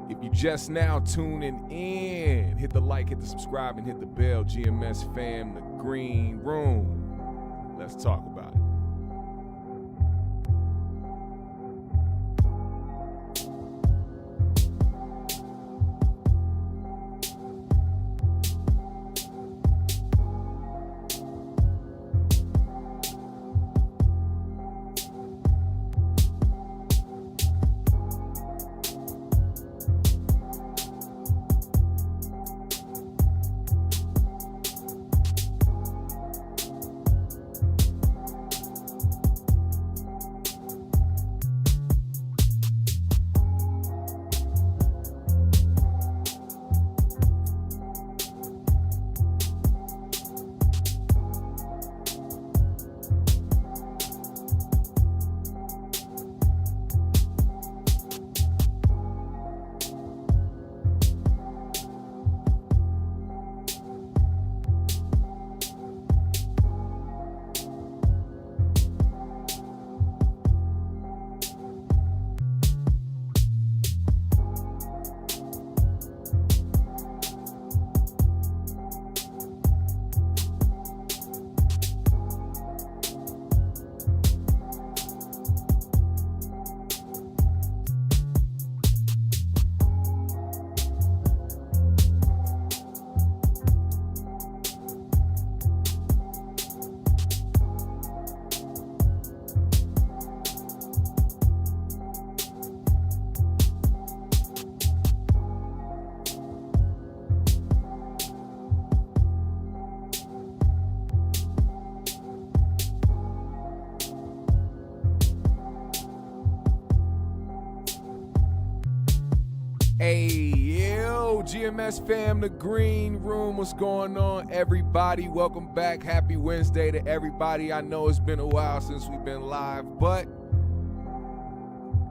If you just now tuning in, hit the like, hit the subscribe, and hit the bell. GMS fam, the green room. Let's talk about it. GMS fam, the green room, what's going on, everybody? Welcome back. Happy Wednesday to everybody. I know it's been a while since we've been live, but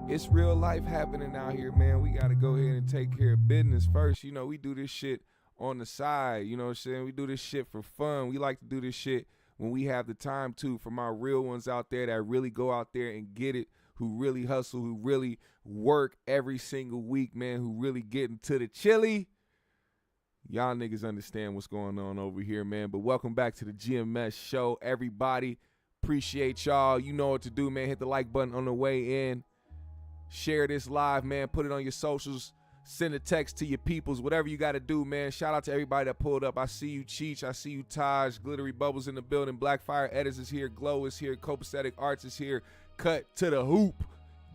it's real life happening out here, man. We got to go ahead and take care of business first. You know, we do this shit on the side, you know what I'm saying? We do this shit for fun. We like to do this shit when we have the time to. For my real ones out there that really go out there and get it, who really hustle, who really work every single week, man, who really get into the chili. Y'all niggas understand what's going on over here, man. But welcome back to the GMS show, everybody. Appreciate y'all. You know what to do, man. Hit the like button on the way in. Share this live, man. Put it on your socials. Send a text to your peoples. Whatever you got to do, man. Shout out to everybody that pulled up. I see you, Cheech. I see you, Taj. Glittery Bubbles in the building. Blackfire Edits is here. Glow is here. Copacetic Arts is here. Cut to the Hoop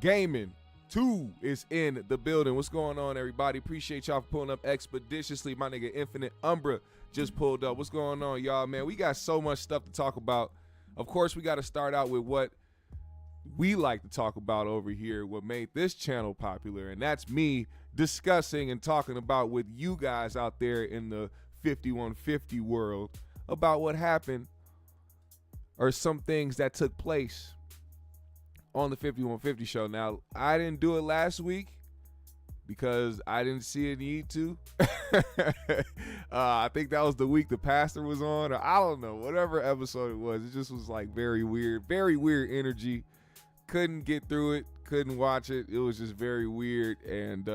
Gaming 2 is in the building. What's going on, everybody? Appreciate y'all for pulling up expeditiously. My nigga Infinite Umbra just pulled up. What's going on, y'all, man? We got so much stuff to talk about. Of course, we got to start out with what we like to talk about over here, what made this channel popular, and that's me discussing and talking about with you guys out there in the 5150 world about what happened or some things that took place on the 5150 show. Now, I didn't do it last week because I didn't see a need to. I think that was the week the pastor was on, or I don't know, whatever episode it was. It just was like very weird energy. Couldn't get through it, couldn't watch it. It was just very weird. And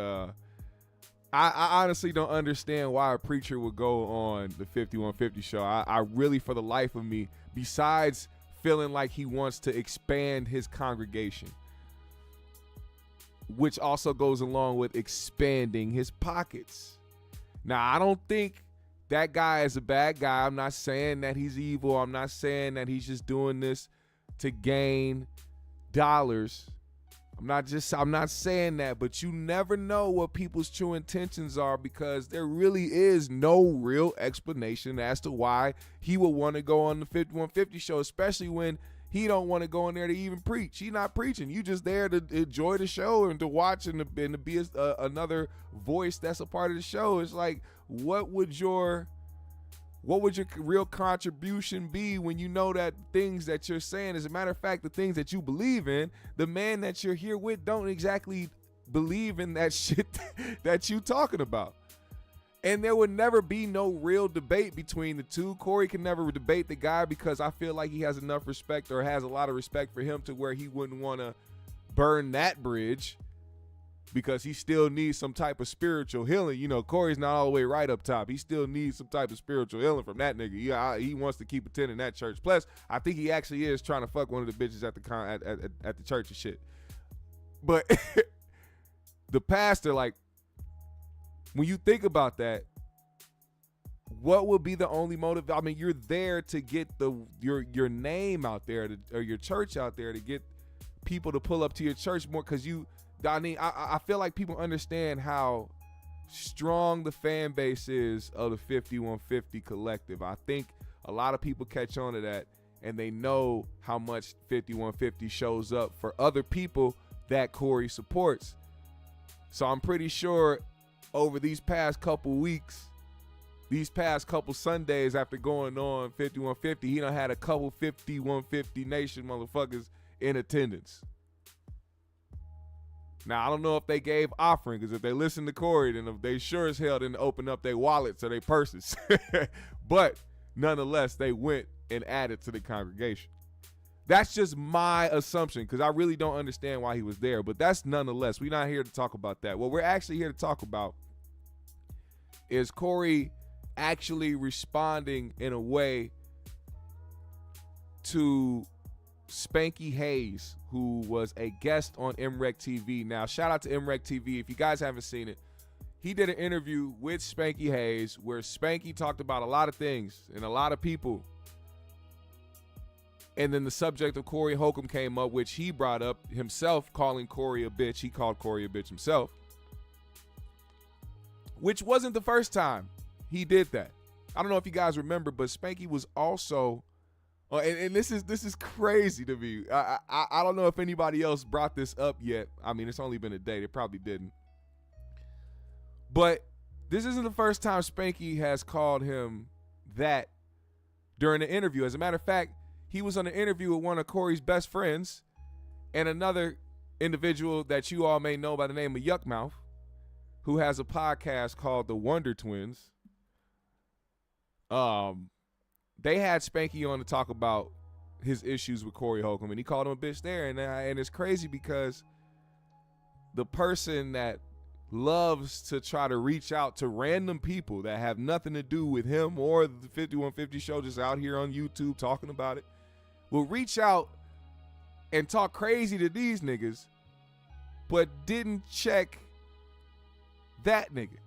I honestly don't understand why a preacher would go on the 5150 show. I really, for the life of me, besides feeling like he wants to expand his congregation, which also goes along with expanding his pockets. Now, I don't think that guy is a bad guy. I'm not saying that he's evil. I'm not saying that he's just doing this to gain dollars. I'm not saying that, but you never know what people's true intentions are, because there really is no real explanation as to why he would want to go on the 5150 show, especially when he don't want to go in there to even preach. He's not preaching. You just there to enjoy the show and to watch and to be another voice that's a part of the show. It's like, what would your real contribution be when you know that things that you're saying, as a matter of fact, the things that you believe in, the man that you're here with don't exactly believe in that shit that you talking about. And there would never be no real debate between the two. Corey can never debate the guy because I feel like he has enough respect, or has a lot of respect for him, to where he wouldn't want to burn that bridge. because he still needs some type of spiritual healing. You know, Corey's not all the way right up top. He still needs some type of spiritual healing from that nigga. He wants to keep attending that church. Plus, I think he actually is trying to fuck one of the bitches at the church and shit. But the pastor, like, when you think about that, what would be the only motive? I mean, you're there to get your name out there, or your church out there, to get people to pull up to your church more, because I feel like people understand how strong the fan base is of the 5150 collective. I think a lot of people catch on to that, and they know how much 5150 shows up for other people that Corey supports. So I'm pretty sure over these past couple weeks, these past couple Sundays after going on 5150, he done had a couple 5150 Nation motherfuckers in attendance. Now, I don't know if they gave offering, because if they listen to Corey, then they sure as hell didn't open up their wallets or their purses. But nonetheless, they went and added to the congregation. That's just my assumption, because I really don't understand why he was there. But that's nonetheless, we're not here to talk about that. What we're actually here to talk about is Corey actually responding in a way to Spanky Hayes, who was a guest on MREC TV. Now, shout out to MREC TV. If you guys haven't seen it, he did an interview with Spanky Hayes where Spanky talked about a lot of things and a lot of people. And then the subject of Corey Holcomb came up, which he brought up himself, calling Corey a bitch. He called Corey a bitch himself, which wasn't the first time he did that. I don't know if you guys remember, but Spanky was also, and this is crazy to me. I don't know if anybody else brought this up yet. I mean, it's only been a day. They probably didn't. But this isn't the first time Spanky has called him that during the interview. As a matter of fact, he was on an interview with one of Corey's best friends and another individual that you all may know by the name of Yuckmouth, who has a podcast called The Wonder Twins. They had Spanky on to talk about his issues with Corey Holcomb, and he called him a bitch there. And it's crazy because the person that loves to try to reach out to random people that have nothing to do with him or the 5150 show, just out here on YouTube talking about it, will reach out and talk crazy to these niggas, but didn't check that nigga.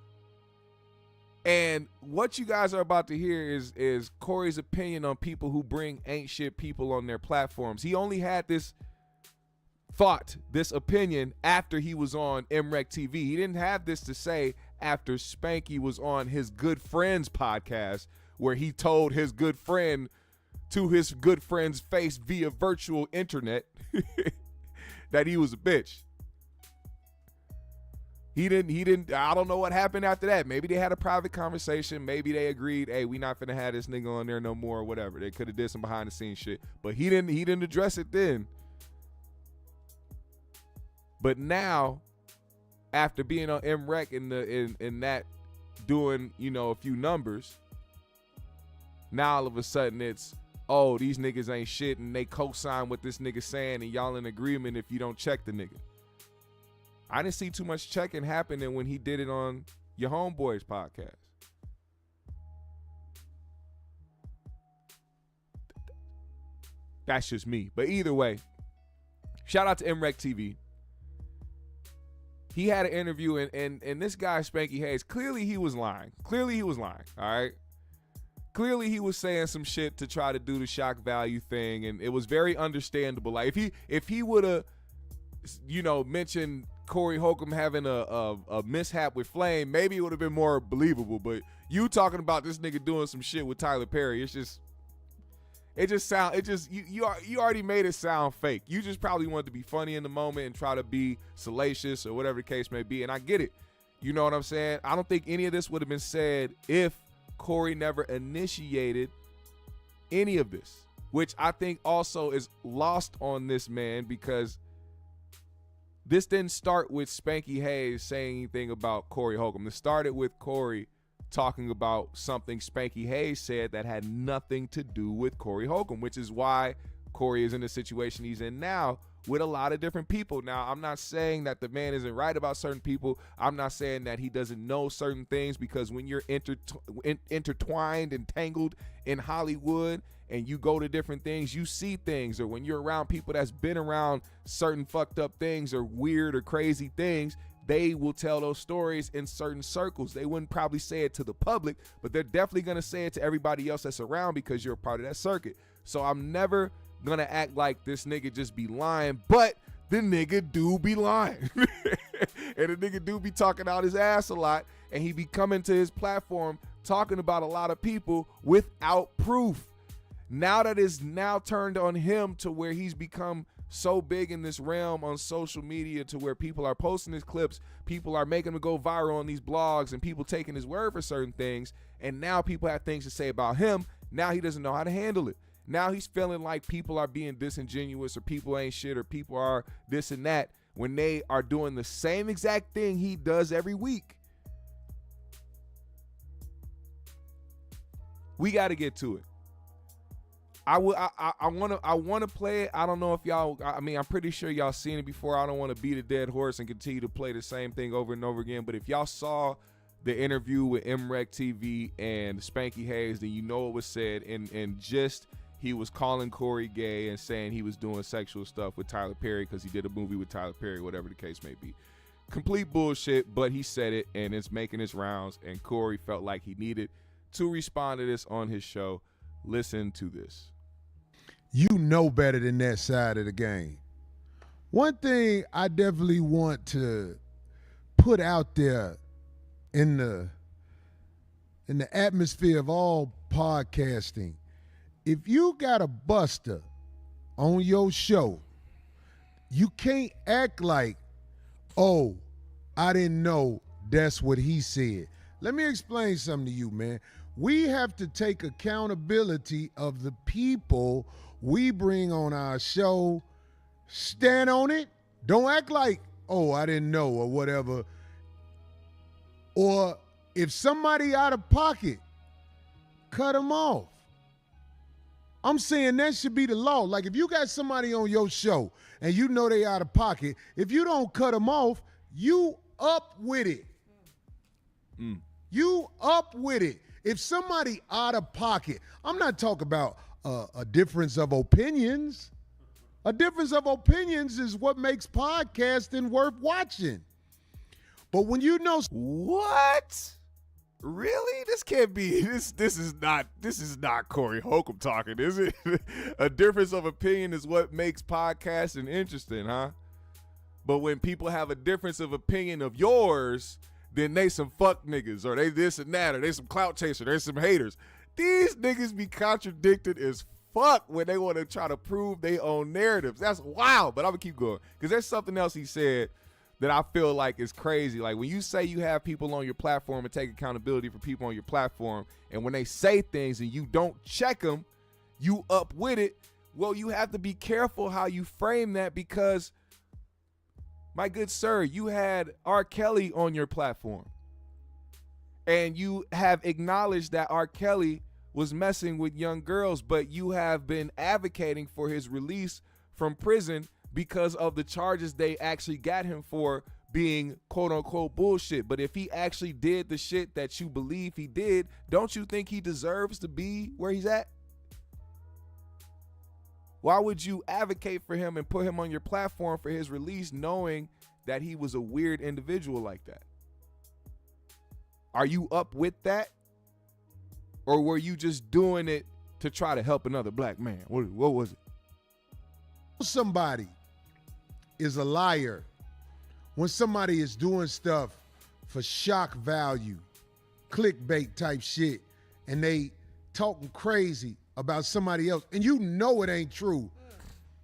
And what you guys are about to hear is Corey's opinion on people who bring ain't shit people on their platforms. He only had this thought, this opinion, after he was on MREC TV. He didn't have this to say after Spanky was on his good friend's podcast, where he told his good friend to his good friend's face via virtual internet that he was a bitch. He didn't, I don't know what happened after that. Maybe they had a private conversation. Maybe they agreed, hey, we not finna have this nigga on there no more or whatever. They could have did some behind the scenes shit. But he didn't address it then. But now, after being on MREC in that doing, a few numbers, now all of a sudden it's, oh, these niggas ain't shit, and they co-sign what this nigga saying, and y'all in agreement if you don't check the nigga. I didn't see too much checking happening when he did it on your homeboy's podcast. That's just me. But either way, shout out to MREC TV. He had an interview, and this guy, Spanky Hayes, clearly he was lying. All right? Clearly he was saying some shit to try to do the shock value thing, and it was very understandable. Like, if he would have, mentioned Corey Holcomb having a mishap with Flame, maybe it would have been more believable. But you talking about this nigga doing some shit with Tyler Perry, you already made it sound fake. You just probably wanted to be funny in the moment and try to be salacious or whatever the case may be. And I get it. You know what I'm saying? I don't think any of this would have been said if Corey never initiated any of this, which I think also is lost on this man, because this didn't start with Spanky Hayes saying anything about Corey Holcomb. This started with Corey talking about something Spanky Hayes said that had nothing to do with Corey Holcomb, which is why Corey is in the situation he's in now, with a lot of different people. Now, I'm not saying that the man isn't right about certain people. I'm not saying that he doesn't know certain things, because when you're intertwined and tangled in Hollywood and you go to different things, you see things. Or when you're around people that's been around certain fucked up things or weird or crazy things, they will tell those stories in certain circles. They wouldn't probably say it to the public, but they're definitely going to say it to everybody else that's around, because you're a part of that circuit. So I'm never going to act like this nigga just be lying, but the nigga do be lying. And the nigga do be talking out his ass a lot, and he be coming to his platform talking about a lot of people without proof. Now that is now turned on him to where he's become so big in this realm on social media, to where people are posting his clips, people are making him go viral on these blogs, and people taking his word for certain things. And now people have things to say about him. Now he doesn't know how to handle it. Now he's feeling like people are being disingenuous, or people ain't shit, or people are this and that, when they are doing the same exact thing he does every week. We got to get to it. I want to play it. I don't know if y'all, I'm pretty sure y'all seen it before. I don't want to beat a dead horse and continue to play the same thing over and over again. But if y'all saw the interview with MREC TV and Spanky Hayes, then you know what was said. And just, he was calling Corey gay and saying he was doing sexual stuff with Tyler Perry because he did a movie with Tyler Perry, whatever the case may be. Complete bullshit, but he said it, and it's making its rounds, and Corey felt like he needed to respond to this on his show. Listen to this. You know better than that side of the game. One thing I definitely want to put out there in the atmosphere of all podcasting, if you got a buster on your show, you can't act like, oh, I didn't know that's what he said. Let me explain something to you, man. We have to take accountability of the people we bring on our show. Stand on it. Don't act like, oh, I didn't know, or whatever. Or if somebody out of pocket, cut them off. I'm saying that should be the law. Like, if you got somebody on your show and you know they out of pocket, if you don't cut them off, you up with it. You up with it. If somebody out of pocket, I'm not talking about a difference of opinions. A difference of opinions is what makes podcasting worth watching. But when you know what? Really? This can't be. This is not Corey Holcomb talking, is it? A difference of opinion is what makes podcasting interesting, huh? But when people have a difference of opinion of yours, then they some fuck niggas, or they this and that, or they some clout chaser, they some haters. These niggas be contradicted as fuck when they want to try to prove their own narratives. That's wild, but I'm gonna keep going, because there's something else he said that I feel like is crazy. Like, when you say you have people on your platform and take accountability for people on your platform, and when they say things and you don't check them, you up with it. Well, you have to be careful how you frame that, because, my good sir, you had R. Kelly on your platform, and you have acknowledged that R. Kelly was messing with young girls, but you have been advocating for his release from prison because of the charges they actually got him for being quote unquote bullshit. But if he actually did the shit that you believe he did, don't you think he deserves to be where he's at? Why would you advocate for him and put him on your platform for his release, knowing that he was a weird individual like that? Are you up with that? Or were you just doing it to try to help another black man? What was it? Somebody is a liar when somebody is doing stuff for shock value, clickbait type shit, and they talking crazy about somebody else, and you know it ain't true.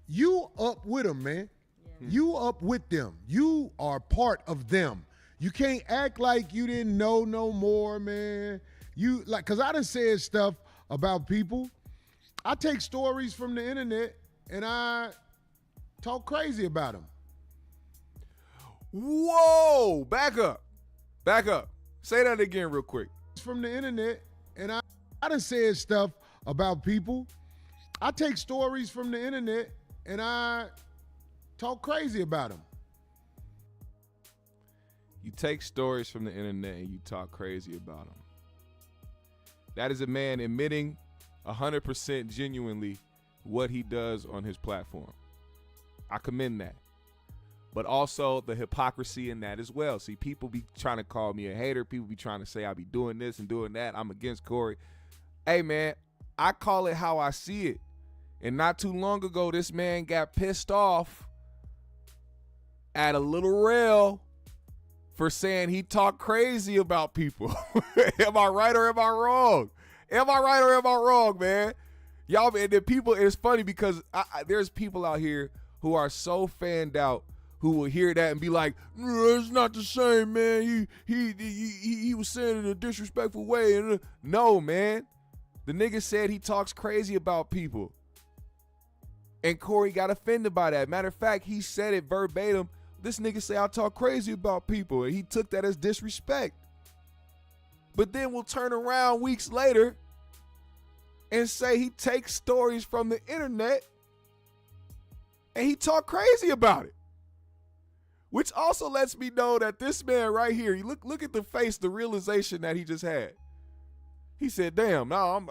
You up with them, man. Yeah. You up with them. You are part of them. You can't act like you didn't know no more, man. You like, cause I done said stuff about people. I take stories from the internet and I talk crazy about them. Whoa, back up. Say that again real quick. From the internet, and I done said stuff about people. I take stories from the internet and I talk crazy about him. You take stories from the internet and you talk crazy about them. That is a man admitting 100% genuinely what he does on his platform. I commend that. But also the hypocrisy in that as well. See, people be trying to call me a hater. People be trying to say I be doing this and doing that. I'm against Corey. Hey, man, I call it how I see it. And not too long ago, this man got pissed off at a little rail for saying he talked crazy about people. Am I right or am I wrong? Am I right or am I wrong, man? Y'all, man, the people, it's funny because there's people out here who are so fanned out who will hear that and be like, no, it's not the same, man. He was saying it in a disrespectful way. And no, man. The nigga said he talks crazy about people. And Corey got offended by that. Matter of fact, he said it verbatim. This nigga say I talk crazy about people, and he took that as disrespect. But then we'll turn around weeks later and say he takes stories from the internet and he talk crazy about it. Which also lets me know that this man right here, look at the face, the realization that he just had. He said, damn, now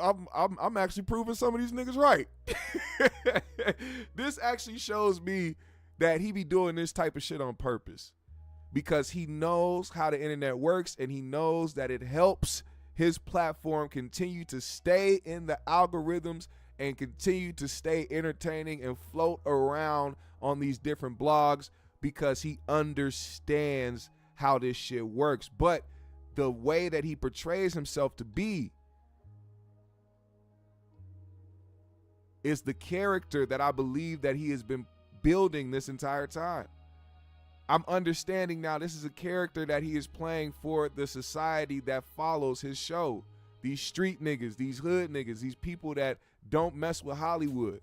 I'm actually proving some of these niggas right. This actually shows me that he be doing this type of shit on purpose because he knows how the internet works and he knows that it helps his platform continue to stay in the algorithms and continue to stay entertaining and float around on these different blogs because he understands how this shit works. But the way that he portrays himself to be is the character that I believe that he has been building this entire time. I'm understanding now this is a character that he is playing for the society that follows his show. These street niggas, these hood niggas, these people that don't mess with Hollywood.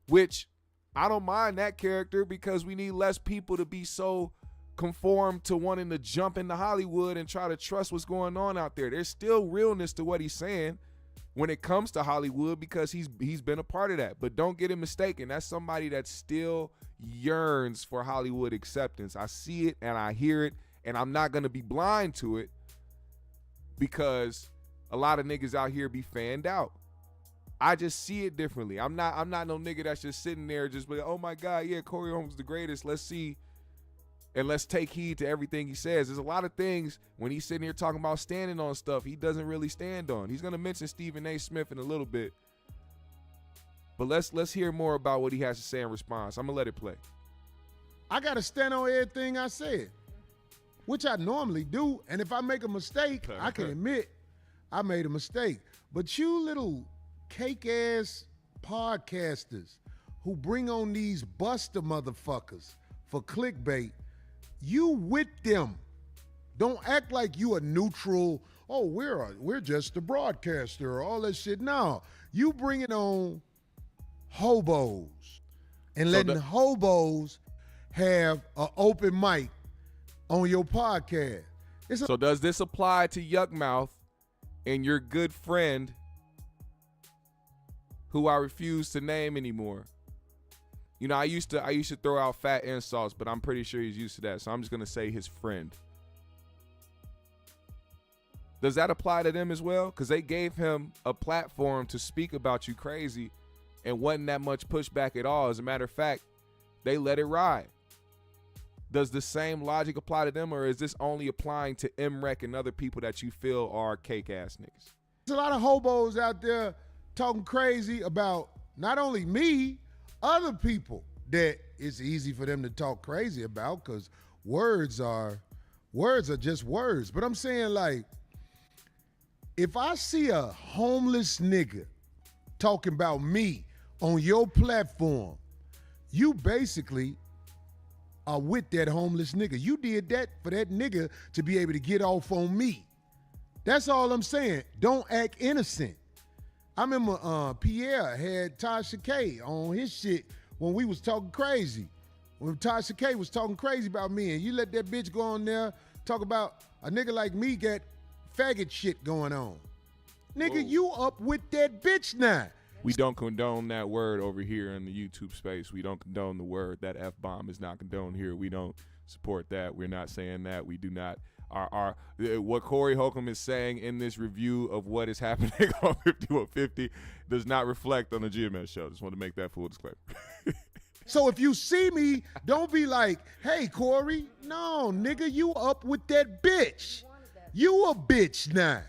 Which I don't mind that character because we need less people to be so conformed to wanting to jump into Hollywood and try to trust what's going on out there. There's still realness to what he's saying when it comes to Hollywood because he's been a part of that. But don't get it mistaken. That's somebody that still yearns for Hollywood acceptance. I see it and I hear it, and I'm not going to be blind to it because a lot of niggas out here be fanned out. I just see it differently. I'm not no nigga that's just sitting there just like, oh my God, yeah, Corey Holmes the greatest. Let's see. And let's take heed to everything he says. There's a lot of things when he's sitting here talking about standing on stuff he doesn't really stand on. He's going to mention Stephen A. Smith in a little bit. But let's hear more about what he has to say in response. I'm going to let it play. I got to stand on everything I said, which I normally do. And if I make a mistake, I can admit I made a mistake. But you little cake-ass podcasters who bring on these buster motherfuckers for clickbait, you with them. Don't act like you a neutral, oh, we're just a broadcaster or all that shit. No, you bring it on hobos and letting hobos have an open mic on your podcast. So does this apply to Yuckmouth and your good friend who I refuse to name anymore? You know, I used to throw out fat insults, but I'm pretty sure he's used to that. So I'm just going to say his friend. Does that apply to them as well? Because they gave him a platform to speak about you crazy and wasn't that much pushback at all. As a matter of fact, they let it ride. Does the same logic apply to them, or is this only applying to MREC and other people that you feel are cake-ass niggas? There's a lot of hobos out there talking crazy about not only me, other people that it's easy for them to talk crazy about because words are just words. But I'm saying, like, if I see a homeless nigga talking about me on your platform, you basically are with that homeless nigga. You did that for that nigga to be able to get off on me. That's all I'm saying. Don't act innocent. I remember Pierre had Tasha K on his shit when we was talking crazy. When Tasha K was talking crazy about me, and you let that bitch go on there talk about a nigga like me got faggot shit going on. Nigga, you up with that bitch now. We don't condone that word over here in the YouTube space. We don't condone the word. That F-bomb is not condoned here. We don't support that. We're not saying that. We do not. What Corey Holcomb is saying in this review of what is happening on 5150 does not reflect on the GMS show. Just want to make that full disclaimer. So if you see me, don't be like, hey, Corey. No, nigga, you up with that bitch. You a bitch now.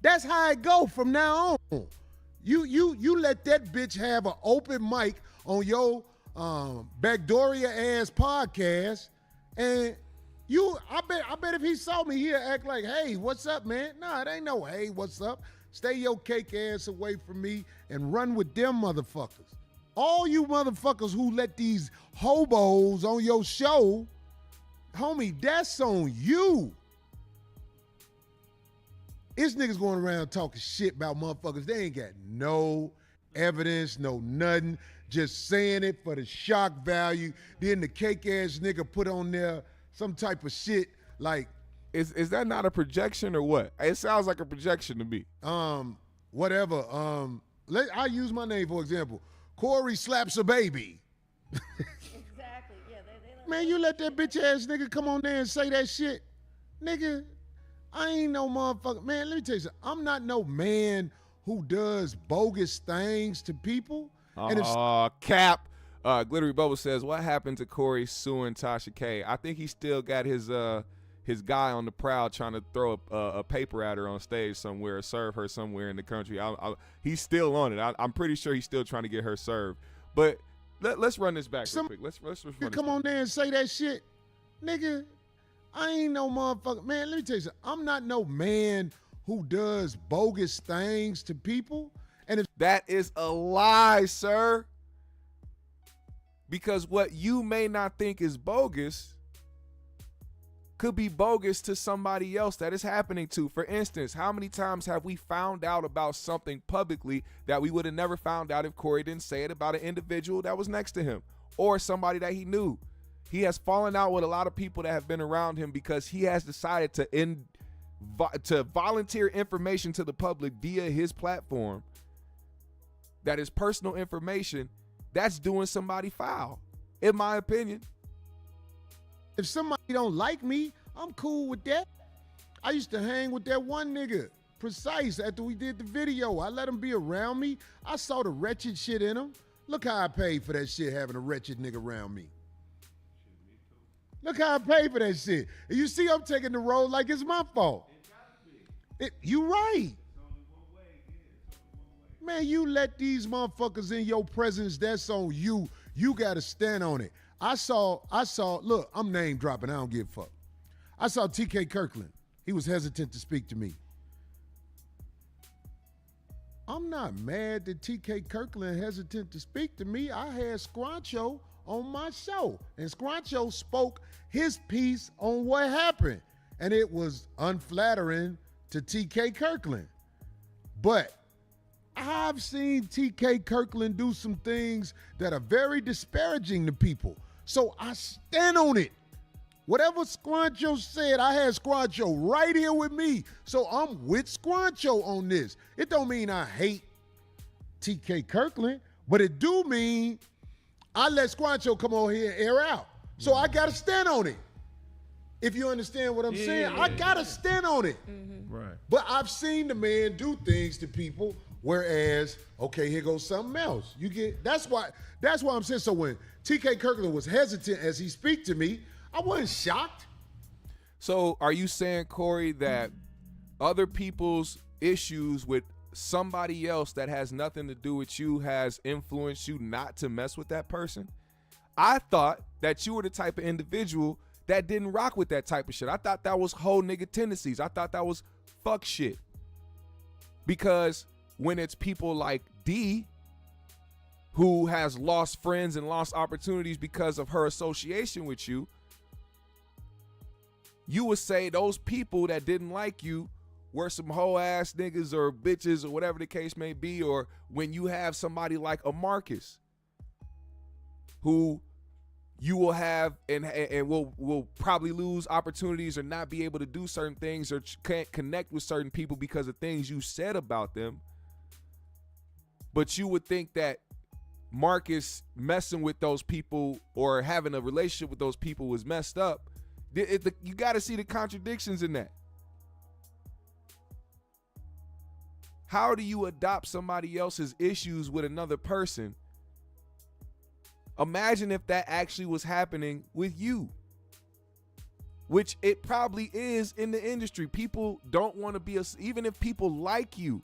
That's how it go from now on. You let that bitch have an open mic on your Backdoria ass podcast, and I bet if he saw me, he'd act like, hey, what's up, man? Nah, it ain't no hey, what's up? Stay your cake ass away from me and run with them motherfuckers. All you motherfuckers who let these hobos on your show, homie, that's on you. This niggas going around talking shit about motherfuckers. They ain't got no evidence, no nothing. Just saying it for the shock value. Then the cake ass nigga put on there some type of shit like. Is that not a projection or what? It sounds like a projection to me. Whatever. I use my name for example. Corey slaps a baby. Exactly. Yeah. They Man, you let that bitch ass nigga come on there and say that shit, nigga. I ain't no motherfucker. Man, let me tell you something. I'm not no man who does bogus things to people. Cap. Glittery Bubble says, what happened to Corey suing Tasha K? I think he still got his guy on the prowl trying to throw a paper at her on stage somewhere, serve her somewhere in the country. He's still on it. I'm pretty sure he's still trying to get her served. But let's run this back real quick. Let's run this come on there and say that shit, nigga. I ain't no motherfucker. Man, let me tell you something. I'm not no man who does bogus things to people. And if that is a lie, sir. Because what you may not think is bogus could be bogus to somebody else that is happening to. For instance, how many times have we found out about something publicly that we would have never found out if Corey didn't say it about an individual that was next to him or somebody that he knew? He has fallen out with a lot of people that have been around him because he has decided to volunteer information to the public via his platform that is personal information. That's doing somebody foul, in my opinion. If somebody don't like me, I'm cool with that. I used to hang with that one nigga, Precise, after we did the video. I let him be around me. I saw the wretched shit in him. Look how I paid for that shit, having a wretched nigga around me. Look how I paid for that shit. And you see I'm taking the road like it's my fault. You right. Man, you let these motherfuckers in your presence, that's on you. You got to stand on it. I saw, look, I'm name dropping. I don't give a fuck. I saw TK Kirkland. He was hesitant to speak to me. I'm not mad that TK Kirkland hesitant to speak to me. I had Scrancho on my show, and Scrancho spoke his piece on what happened, and it was unflattering to TK Kirkland. But I've seen TK Kirkland do some things that are very disparaging to people, so I stand on it. Whatever Scrancho said, I had Scrancho right here with me, so I'm with Scrancho on this. It don't mean I hate TK Kirkland, but it do mean I let Scrancho come on here and air out. So I got to stand on it. If you understand what I'm saying, I got to stand on it. Mm-hmm. Right. But I've seen the man do things to people, whereas, okay, here goes something else. You get, that's why I'm saying, so when TK Kirkland was hesitant as he speak to me, I wasn't shocked. So are you saying, Corey, that other people's issues with somebody else that has nothing to do with you has influenced you not to mess with that person? I thought that you were the type of individual that didn't rock with that type of shit. I thought that was whole nigga tendencies. I thought that was fuck shit. Because when it's people like D, who has lost friends and lost opportunities because of her association with you, you would say those people that didn't like you were some hoe ass niggas or bitches or whatever the case may be. Or when you have somebody like a Marcus, who you will have and will probably lose opportunities or not be able to do certain things or can't connect with certain people because of things you said about them. But you would think that Marcus messing with those people or having a relationship with those people was messed up. You got to see the contradictions in that. How do you adopt somebody else's issues with another person? Imagine if that actually was happening with you, which it probably is in the industry. People don't want to be, even if people like you,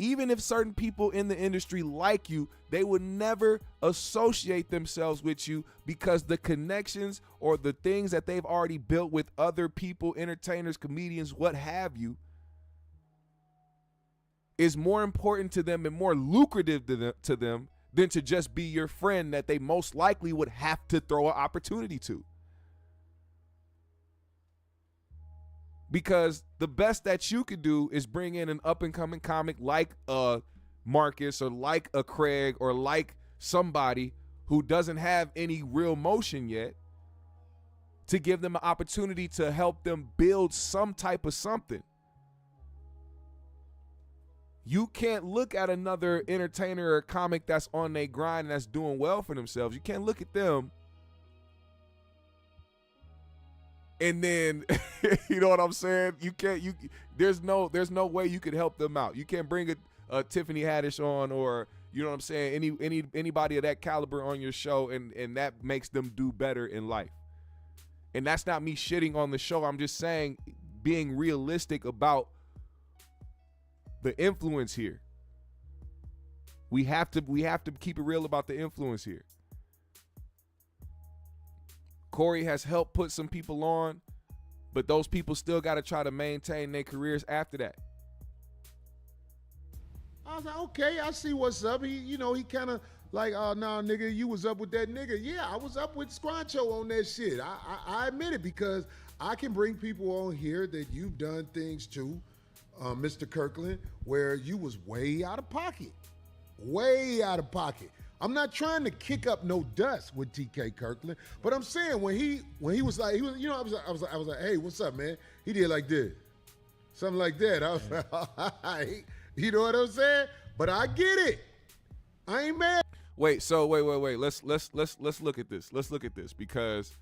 even if certain people in the industry like you, they would never associate themselves with you because the connections or the things that they've already built with other people, entertainers, comedians, what have you, is more important to them and more lucrative to them than to just be your friend that they most likely would have to throw an opportunity to. Because the best that you could do is bring in an up-and-coming comic like a Marcus or like a Craig or like somebody who doesn't have any real motion yet, to give them an opportunity to help them build some type of something. You can't look at another entertainer or comic that's on their grind and that's doing well for themselves. You can't look at them and then, you know what I'm saying? There's no way you could help them out. You can't bring a Tiffany Haddish on, or, you know what I'm saying, anybody of that caliber on your show, and that makes them do better in life. And that's not me shitting on the show. I'm just saying, being realistic about the influence here. We have to keep it real about the influence here. Corey has helped put some people on, but those people still got to try to maintain their careers after that. I was like, okay, I see what's up. He kind of like, oh, nah, nigga, you was up with that nigga. Yeah, I was up with Scroncho on that shit. I admit it, because I can bring people on here that you've done things to, Mr. Kirkland, where you was way out of pocket. Way out of pocket. I'm not trying to kick up no dust with TK Kirkland, but I'm saying when he was like, I was like, hey, what's up, man? He did like this, something like that. I was like, all right, you know what I'm saying? But I get it. I ain't mad. Wait. Let's look at this. Let's look at this, because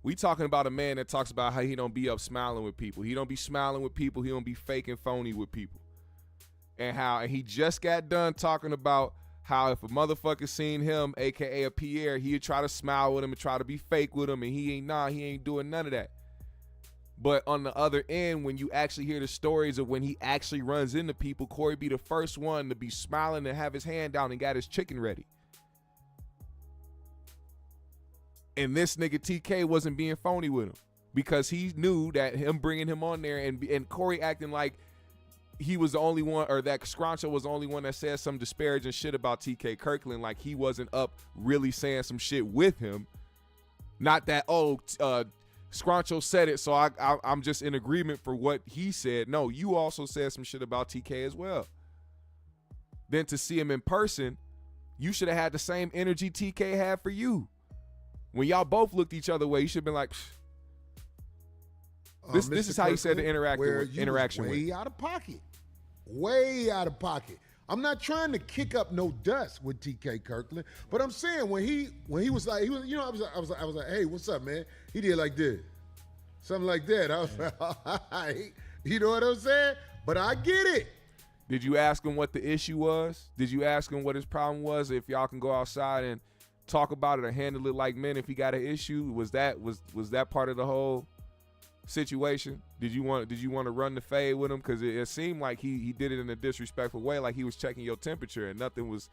we talking about a man that talks about how he don't be up smiling with people. He don't be smiling with people. He don't be fake and phony with people. And he just got done talking about how if a motherfucker seen him, aka a Pierre, he'd try to smile with him and try to be fake with him, and he ain't doing none of that. But on the other end, when you actually hear the stories of when he actually runs into people, Corey be the first one to be smiling and have his hand down and got his chicken ready. And this nigga TK wasn't being phony with him, because he knew that him bringing him on there and Corey acting like he was the only one, or that Scroncho was the only one that said some disparaging shit about TK Kirkland, like he wasn't up really saying some shit with him. Not that, Scroncho said it, so I'm just in agreement for what he said. No, you also said some shit about TK as well. Then to see him in person, you should have had the same energy TK had for you. When y'all both looked each other way, you should have been like, this is how you said the interaction way out of pocket. Way out of pocket. I'm not trying to kick up no dust with TK Kirkland, but I'm saying when he was like, I was like, hey, what's up, man? He did like this, something like that. I was like, all right, you know what I'm saying? But I get it. Did you ask him what the issue was? Did you ask him what his problem was? If y'all can go outside and talk about it or handle it like men, if he got an issue, was that part of the whole situation? Did you want to run the fade with him? Because it seemed like he did it in a disrespectful way, like he was checking your temperature and nothing was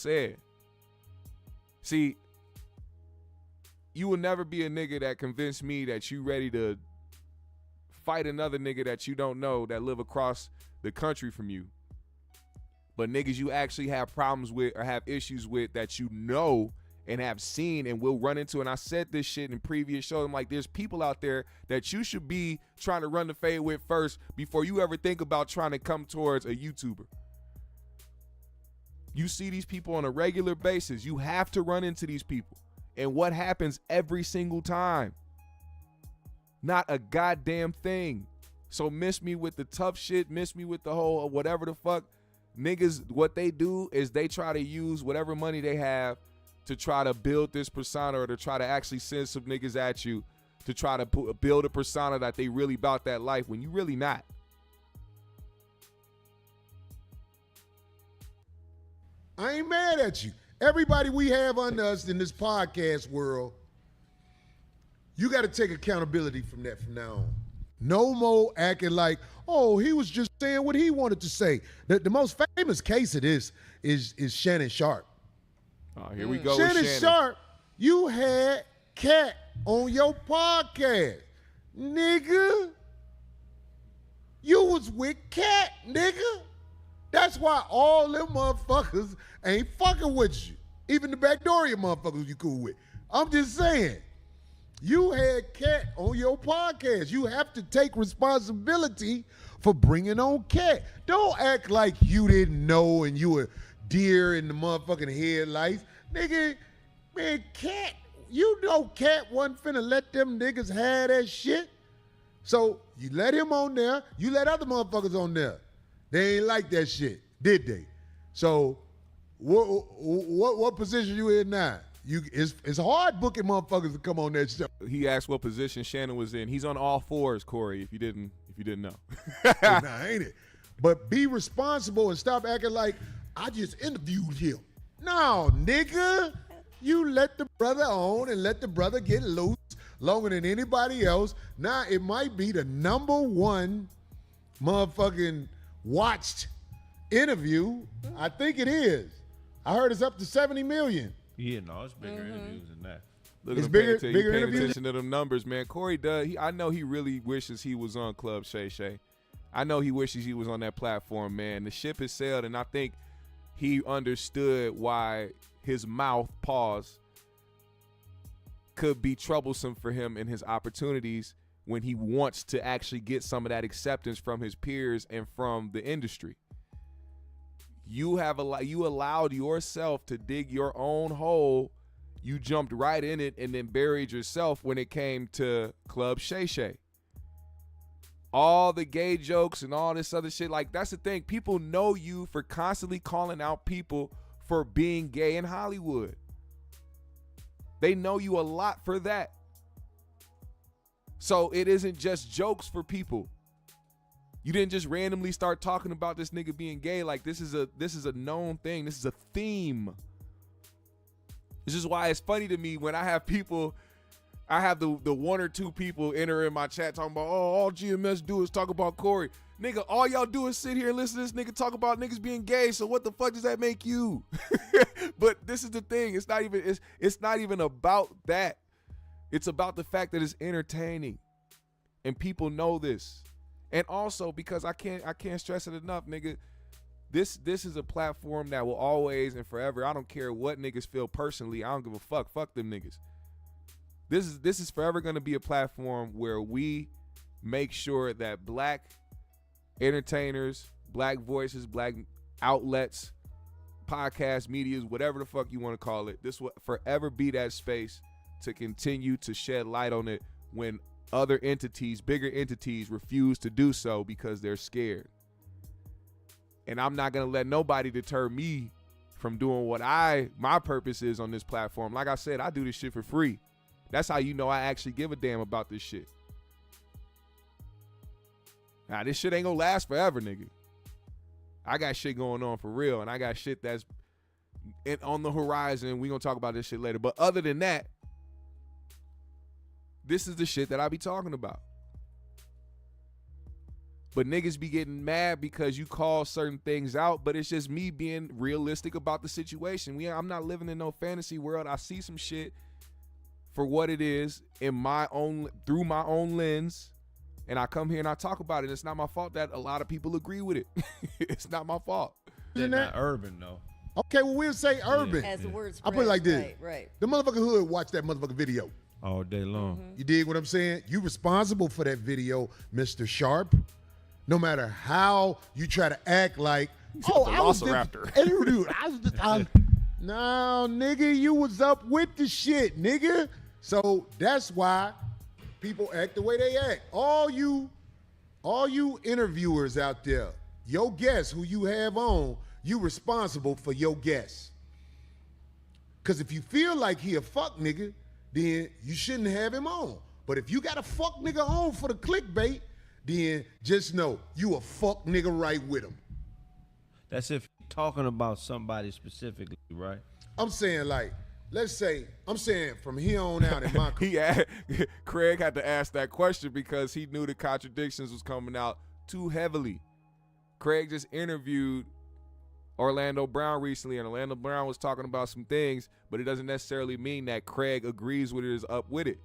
said. See, you will never be a nigga that convinced me that you ready to fight another nigga that you don't know that live across the country from you. But niggas you actually have problems with or have issues with that you know and have seen and will run into. And I said this shit in previous shows. I'm like, there's people out there that you should be trying to run the fade with first before you ever think about trying to come towards a YouTuber. You see these people on a regular basis. You have to run into these people. And what happens every single time? Not a goddamn thing. So miss me with the tough shit, miss me with the whole whatever the fuck. niggas, what they do is they try to use whatever money they have to try to build this persona or to try to actually send some niggas at you to try to build a persona that they really about that life when you really not. I ain't mad at you. Everybody we have under us in this podcast world, you got to take accountability from that from now on. No more acting like, oh, he was just saying what he wanted to say. The most famous case of this is Shannon Sharpe. Oh, here we go Shannon with Shannon. Sharpe, you had Cat on your podcast. Nigga, you was with Cat, nigga. That's why all them motherfuckers ain't fucking with you. Even the Backdoria motherfuckers you cool with. I'm just saying. You had Cat on your podcast. You have to take responsibility for bringing on Cat. Don't act like you didn't know and you were deer in the motherfucking headlights. Nigga, man, Cat, you know Cat wasn't finna let them niggas have that shit. So you let him on there. You let other motherfuckers on there. They ain't like that shit, did they? So what position you in now? It's hard booking motherfuckers to come on that show. He asked what position Shannon was in. He's on all fours, Corey, if you didn't know. Nah, ain't it? But be responsible and stop acting like I just interviewed him. No, nigga. You let the brother on and let the brother get loose longer than anybody else. Now it might be the #1 motherfucking watched interview. I think it is. I heard it's up to 70 million. Yeah, no, it's bigger interviews than that. Look It's at him bigger paying interviews? attention to them numbers, man. Corey does. I know he really wishes he was on Club Shay Shay. I know he wishes he was on that platform, man. The ship has sailed, and I think he understood why his mouth, pause, could be troublesome for him in his opportunities when he wants to actually get some of that acceptance from his peers and from the industry. You allowed yourself to dig your own hole. You jumped right in it and then buried yourself when it came to Club Shay Shay. All the gay jokes and all this other shit, like that's the thing. People know you for constantly calling out people for being gay in Hollywood. They know you a lot for that. So it isn't just jokes for people. You didn't just randomly start talking about this nigga being gay. Like this is a known thing. This is a theme. This is why it's funny to me when I have people, I have the one or two people enter in my chat talking about, oh, all GMS do is talk about Corey. Nigga, all y'all do is sit here and listen to this nigga talk about niggas being gay. So what the fuck does that make you? But this is the thing. It's not even about that. It's about the fact that it's entertaining. And people know this. And also because I can't stress it enough, nigga. This is a platform that will always and forever, I don't care what niggas feel personally, I don't give a fuck. Fuck them niggas. This is forever gonna be a platform where we make sure that black entertainers, black voices, black outlets, podcast medias, whatever the fuck you want to call it, this will forever be that space to continue to shed light on it when other entities, bigger entities, refuse to do so because they're scared. And I'm not gonna let nobody deter me from doing what my purpose is on this platform. Like I said, I do this shit for free. That's how you know I actually give a damn about this shit. Now, this shit ain't gonna last forever, nigga. I got shit going on for real, and I got shit that's on the horizon. We gonna talk about this shit later. But other than that, this is the shit that I be talking about. But niggas be getting mad because you call certain things out, but it's just me being realistic about the situation. I'm not living in no fantasy world. I see some shit for what it is through my own lens, and I come here and I talk about it. It's not my fault that a lot of people agree with it. It's not my fault. They're not urban though. Okay, well we'll say urban. As the word I put it like this. Right. The motherfucking hood watch that motherfucking video. All day long. You dig what I'm saying? You responsible for that video, Mr. Sharpe. No matter how you try to act like, oh, I was Velociraptor. No, nigga, you was up with the shit, nigga. So that's why people act the way they act. All you interviewers out there, your guests who you have on, you responsible for your guess. Because if you feel like he a fuck nigga, then you shouldn't have him on. But if you got a fuck nigga on for the clickbait, then just know you a fuck nigga right with him. That's if you're talking about somebody specifically, right? I'm saying like, let's say, I'm saying from here on out in my Craig had to ask that question because he knew the contradictions was coming out too heavily. Craig just interviewed Orlando Brown recently, and Orlando Brown was talking about some things, but it doesn't necessarily mean that Craig agrees with it or is up with it.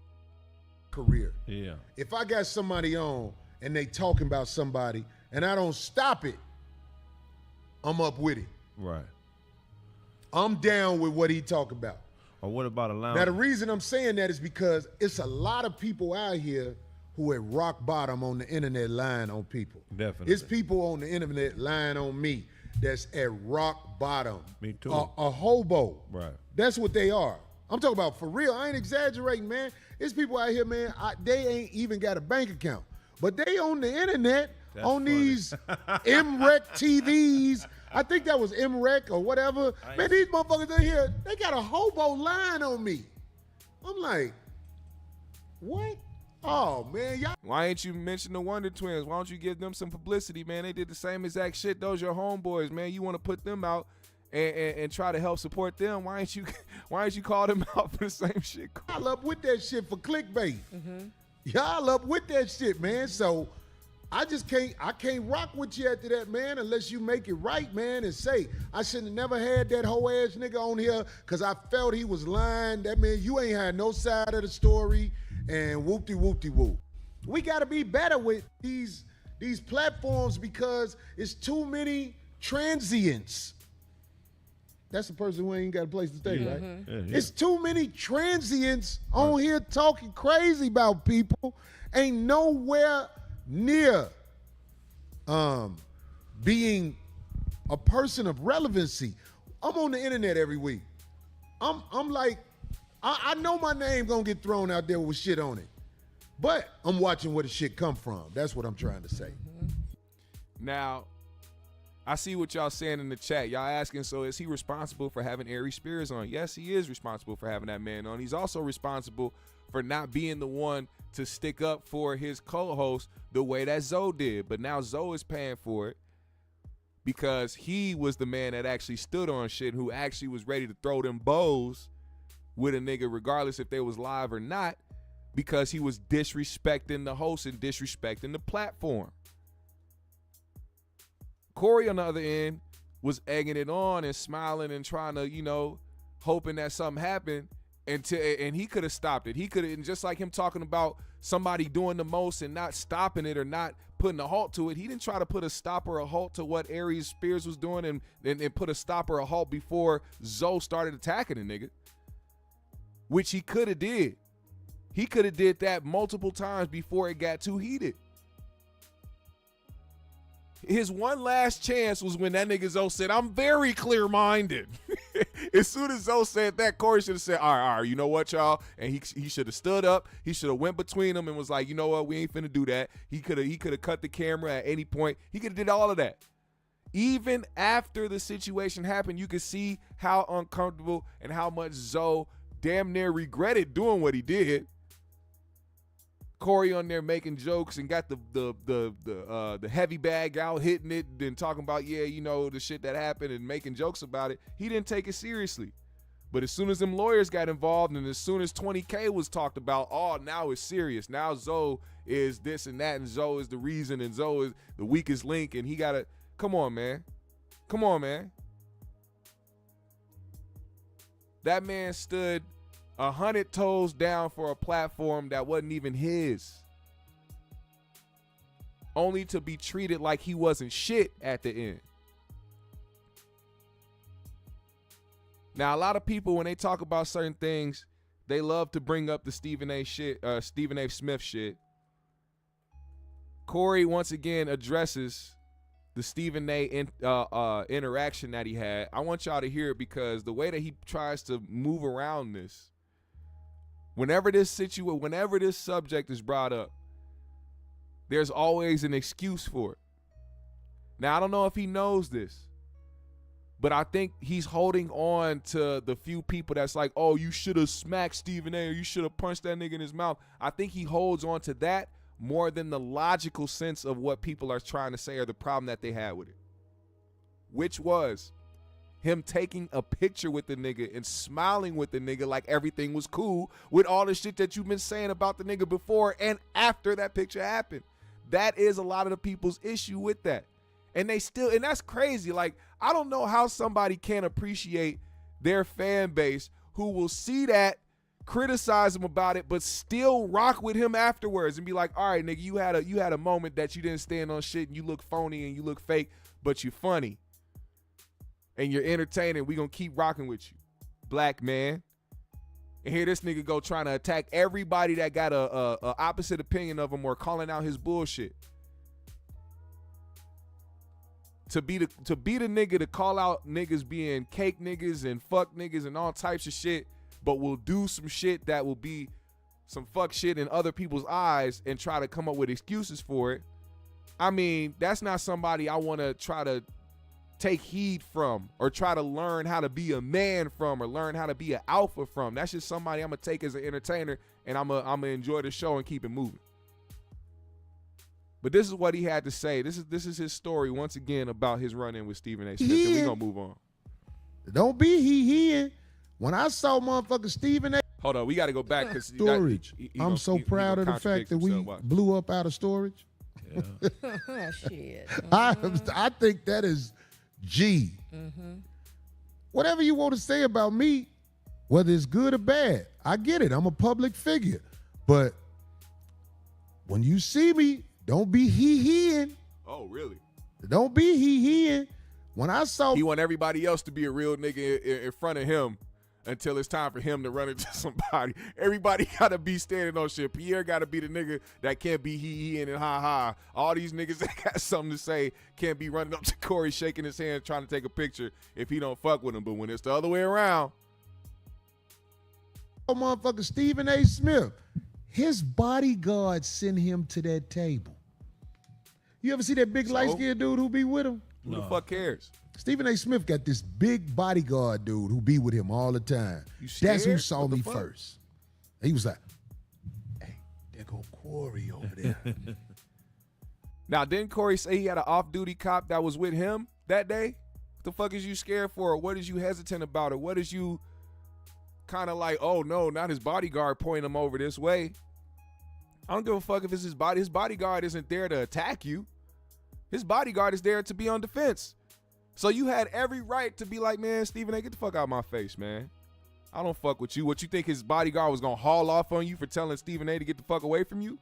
Career. Yeah. If I got somebody on and they talking about somebody and I don't stop it, I'm up with it. Right. I'm down with what he talking about. Or what about allowing? Now, the reason I'm saying that is because it's a lot of people out here who at rock bottom on the internet lying on people. Definitely. It's people on the internet lying on me that's at rock bottom. Me too. A hobo. Right. That's what they are. I'm talking about for real. I ain't exaggerating, man. It's people out here, man, they ain't even got a bank account. But they on the internet, That's on funny. these MREC TVs. I think that was MREC or whatever. Man, these motherfuckers in here, they got a hobo line on me. I'm like, what? Oh, man, y'all. Why ain't you mention the Wonder Twins? Why don't you give them some publicity, man? They did the same exact shit. Those your homeboys, man. You want to put them out and try to help support them. Why ain't you call them out for the same shit? Y'all up with that shit for clickbait. Y'all up with that shit, man. So I can't rock with you after that, man, unless you make it right, man, and say, I shouldn't have never had that whole ass nigga on here because I felt he was lying. That means you ain't had no side of the story and whoop-de-whoop-de-whoop. We got to be better with these platforms because it's too many transients. That's the person who ain't got a place to stay, right? Yeah. It's too many transients on here talking crazy about people. Ain't nowhere near being a person of relevancy. I'm on the internet every week. I'm like, I know my name gonna get thrown out there with shit on it. But I'm watching where the shit come from. That's what I'm trying to say. Now, I see what y'all saying in the chat. Y'all asking, so is he responsible for having Ari Spears on? Yes, he is responsible for having that man on. He's also responsible for not being the one to stick up for his co-host the way that Zoe did. But now Zoe is paying for it because he was the man that actually stood on shit, who actually was ready to throw them bows with a nigga regardless if they was live or not, because he was disrespecting the host and disrespecting the platform. Corey on the other end was egging it on and smiling and trying to, hoping that something happened, and he could have stopped it. He could have, and just like him talking about somebody doing the most and not stopping it or not putting a halt to it, he didn't try to put a stop or a halt to what Ari Spears was doing and put a stop or a halt before Zoe started attacking the nigga, which he could have did. He could have did that multiple times before it got too heated. His one last chance was when that nigga Zoe said, I'm very clear-minded. As soon as Zoe said that, Corey should have said, all right, you know what, y'all? And he should have stood up. He should have went between them and was like, you know what, we ain't finna do that. He could have cut the camera at any point. He could have did all of that. Even after the situation happened, you could see how uncomfortable and how much Zoe damn near regretted doing what he did. Corey on there making jokes and got the heavy bag out, hitting it, and talking about, the shit that happened and making jokes about it. He didn't take it seriously. But as soon as them lawyers got involved and as soon as 20K was talked about, now it's serious. Now Zoe is this and that, and Zoe is the reason, and Zoe is the weakest link, and he got to, come on, man. Come on, man. That man stood 100 toes down for a platform that wasn't even his, only to be treated like he wasn't shit at the end. Now, a lot of people, when they talk about certain things, they love to bring up the Stephen A. Smith shit. Corey once again addresses the Stephen A. interaction that he had. I want y'all to hear it because the way that he tries to move around this, whenever this subject is brought up, there's always an excuse for it. Now, I don't know if he knows this, But I think he's holding on to the few people that's like, oh, you should have smacked Stephen A. or you should have punched that nigga in his mouth. I think he holds on to that more than the logical sense of what people are trying to say or the problem that they had with it, which was him taking a picture with the nigga and smiling with the nigga like everything was cool with all the shit that you've been saying about the nigga before and after that picture happened. That is a lot of the people's issue with that. And they still, and that's crazy. Like, I don't know how somebody can appreciate their fan base who will see that, criticize him about it, but still rock with him afterwards and be like, all right, nigga, you had a moment that you didn't stand on shit and you look phony and you look fake, but you're funny. And you're entertaining. We gonna keep rocking with you, black man. And here this nigga go trying to attack everybody that got a opposite opinion of him or calling out his bullshit. To be the nigga to call out niggas being cake niggas and fuck niggas and all types of shit, but will do some shit that will be some fuck shit in other people's eyes and try to come up with excuses for it. I mean, that's not somebody I want to try to take heed from or try to learn how to be a man from or learn how to be an alpha from. That's just somebody I'm going to take as an entertainer and I'm going to enjoy the show and keep it moving. But this is what he had to say. This is his story once again about his run-in with Stephen A. Smith. And we gonna move on. Don't be he. When I saw motherfucker Stephen A. Hold on, we got to go back because storage. I'm so proud of the fact that we blew up out of storage. Yeah. Shit. I think that is G. Mm-hmm. Whatever you want to say about me, whether it's good or bad, I get it. I'm a public figure, but when you see me, don't be he-heing. Oh, really? Don't be he-heing. When I saw... He want everybody else to be a real nigga in front of him until it's time for him to run into somebody. Everybody got to be standing on shit. Pierre got to be the nigga that can't be he-heing and ha-ha. All these niggas that got something to say can't be running up to Corey, shaking his hand, trying to take a picture if he don't fuck with him. But when it's the other way around... Oh, motherfucker, Stephen A. Smith. His bodyguard sent him to that table. You ever see that big light-skinned dude who be with him? Who the fuck cares? Stephen A. Smith got this big bodyguard dude who be with him all the time. That's who saw me first. He was like, hey, there go Corey over there. Now, didn't Corey say he had an off-duty cop that was with him that day? What the fuck is you scared for? Or what is you hesitant about? Or what is you kind of like, oh, no, not his bodyguard pointing him over this way? I don't give a fuck if it's his body. His bodyguard isn't there to attack you. His bodyguard is there to be on defense. So you had every right to be like, man, Stephen A., get the fuck out of my face, man. I don't fuck with you. What, you think his bodyguard was going to haul off on you for telling Stephen A. to get the fuck away from you?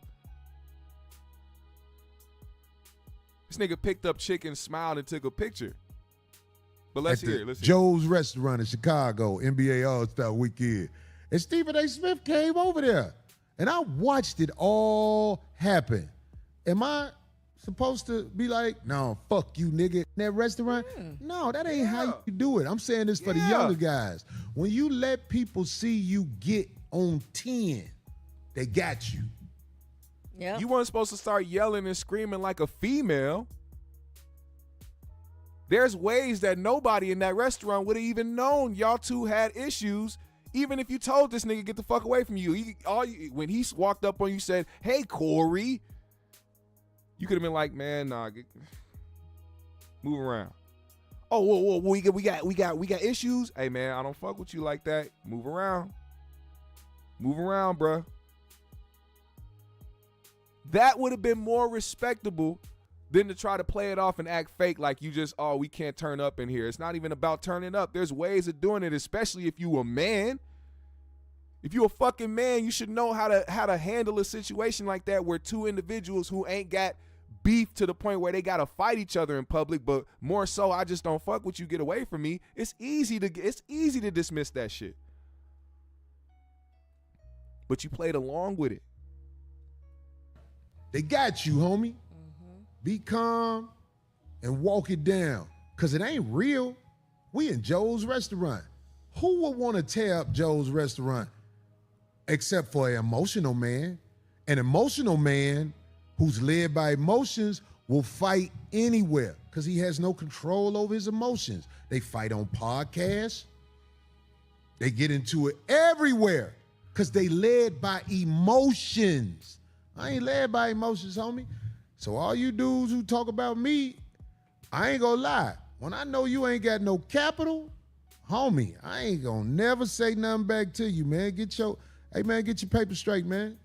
This nigga picked up chicken, smiled, and took a picture. But let's hear it. Joe's Restaurant in Chicago, NBA All-Star Weekend. And Stephen A. Smith came over there. And I watched it all happen. Am I supposed to be like, no, fuck you, nigga, in that restaurant? No, that ain't how you do it. I'm saying this for the younger guys. When you let people see you get on 10, they got you. Yeah. You weren't supposed to start yelling and screaming like a female. There's ways that nobody in that restaurant would have even known y'all two had issues. Even if you told this nigga, get the fuck away from you. When he walked up on you, said, hey, Corey, you could have been like, man, nah, move around. Oh, whoa, we got issues. Hey, man, I don't fuck with you like that. Move around. Move around, bruh. That would have been more respectable than to try to play it off and act fake like you just, oh, we can't turn up in here. It's not even about turning up. There's ways of doing it, especially if you a man. If you a fucking man, you should know how to handle a situation like that where two individuals who ain't got beef to the point where they got to fight each other in public, but more so, I just don't fuck with you, get away from me. It's easy to dismiss that shit. But you played along with it. They got you, homie. Be calm and walk it down, because it ain't real. We in Joe's Restaurant. Who would want to tear up Joe's Restaurant except for an emotional man? An emotional man who's led by emotions will fight anywhere because he has no control over his emotions. They fight on podcasts. They get into it everywhere because they led by emotions. I ain't led by emotions, homie. So all you dudes who talk about me, I ain't gonna lie. When I know you ain't got no capital, homie, I ain't gonna never say nothing back to you, man. Get your paper straight, man.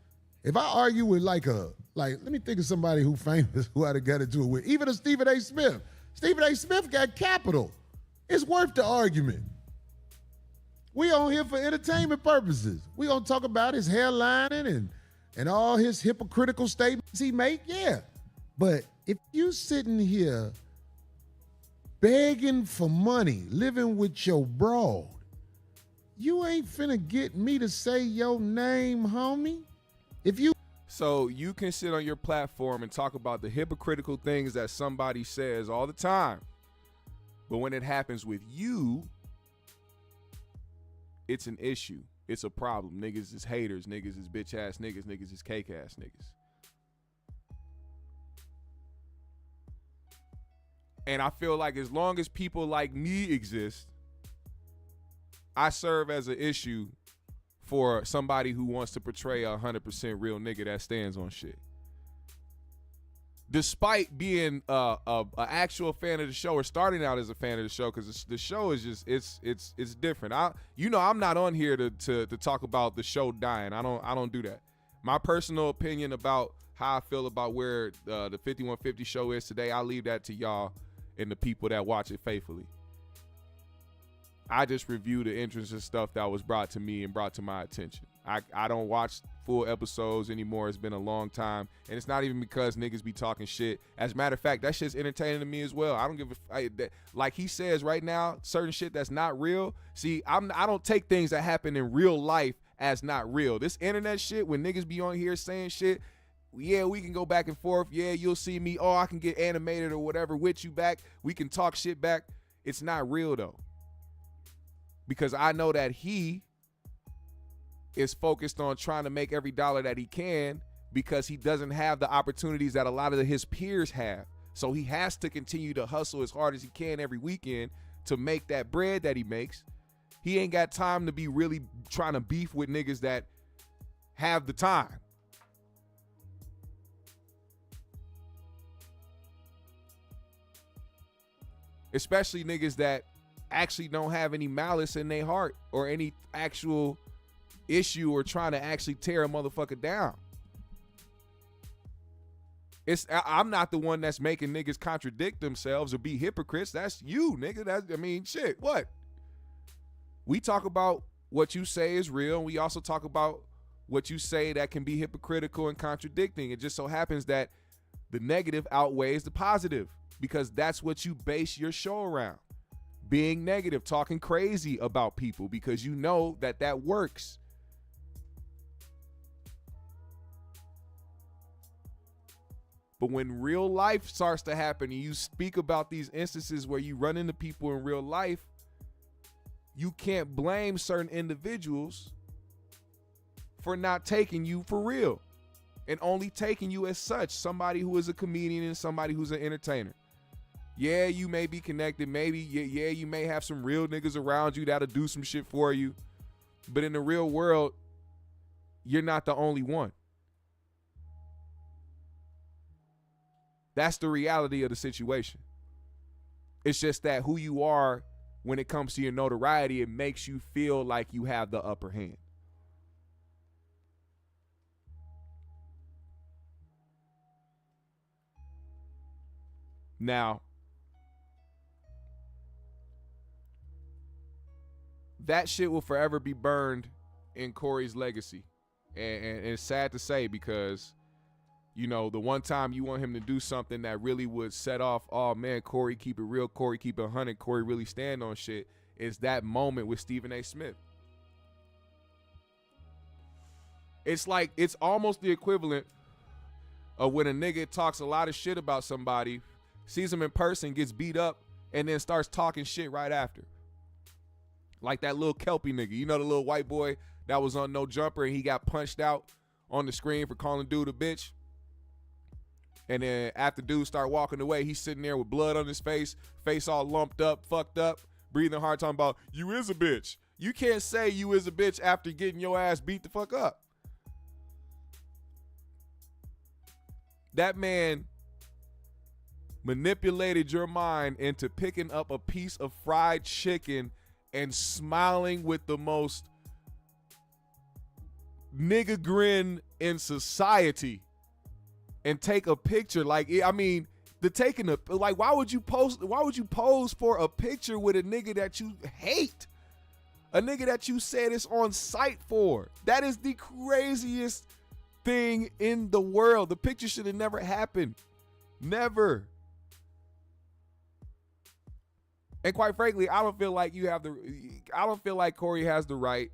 If I argue with let me think of somebody who famous who I'd have got into it with. Even a Stephen A. Smith. Stephen A. Smith got capital. It's worth the argument. We on here for entertainment purposes. We gonna talk about his hairlining and all his hypocritical statements he make, yeah. But if you sitting here begging for money, living with your broad, you ain't finna get me to say your name, homie. So you can sit on your platform and talk about the hypocritical things that somebody says all the time. But when it happens with you, it's an issue. It's a problem. Niggas is haters. Niggas is bitch ass niggas. Niggas is cake ass niggas. And I feel like as long as people like me exist, I serve as an issue for somebody who wants to portray a 100% real nigga that stands on shit. Despite being a actual fan of the show or starting out as a fan of the show, because the show is just it's different. I'm not on here to talk about the show dying. I don't do that. My personal opinion about how I feel about where the 5150 show is today, I leave that to y'all and the people that watch it faithfully. I just review the interesting stuff that was brought to me and brought to my attention. I don't watch full episodes anymore. It's been a long time. And it's not even because niggas be talking shit. As a matter of fact, that shit's entertaining to me as well. I don't give a like he says right now, certain shit that's not real. See, I don't take things that happen in real life as not real. This internet shit, when niggas be on here saying shit, yeah, we can go back and forth. Yeah, you'll see me. Oh, I can get animated or whatever with you back. We can talk shit back. It's not real though. Because I know that he is focused on trying to make every dollar that he can because he doesn't have the opportunities that a lot of his peers have. So he has to continue to hustle as hard as he can every weekend to make that bread that he makes. He ain't got time to be really trying to beef with niggas that have the time. Especially niggas that actually don't have any malice in their heart or any actual issue or trying to actually tear a motherfucker down. I'm not the one that's making niggas contradict themselves or be hypocrites. That's you, nigga. Shit, what? We talk about what you say is real, and we also talk about what you say that can be hypocritical and contradicting. It just so happens that the negative outweighs the positive because that's what you base your show around. Being negative, talking crazy about people because you know that works. But when real life starts to happen and you speak about these instances where you run into people in real life, you can't blame certain individuals for not taking you for real and only taking you as such, somebody who is a comedian and somebody who's an entertainer. Yeah, you may be connected. Maybe, yeah, you may have some real niggas around you that'll do some shit for you. But in the real world, you're not the only one. That's the reality of the situation. It's just that who you are when it comes to your notoriety, it makes you feel like you have the upper hand. Now, that shit will forever be burned in Corey's legacy. And it's sad to say because, you know, the one time you want him to do something that really would set off, oh man, Corey, keep it real, Corey, keep it 100, Corey really stand on shit, is that moment with Stephen A. Smith. It's like, it's almost the equivalent of when a nigga talks a lot of shit about somebody, sees him in person, gets beat up, and then starts talking shit right after. Like that little Kelpie nigga. You know the little white boy that was on No Jumper and he got punched out on the screen for calling dude a bitch? And then after dude start walking away, he's sitting there with blood on his face all lumped up, fucked up, breathing hard, talking about, you is a bitch. You can't say you is a bitch after getting your ass beat the fuck up. That man manipulated your mind into picking up a piece of fried chicken and smiling with the most nigga grin in society and take a picture. Like, I mean, why would you pose for a picture with a nigga that you hate? A nigga that you said is on site for? That is the craziest thing in the world. The picture should have never happened. Never. And quite frankly, I don't feel like Corey has the right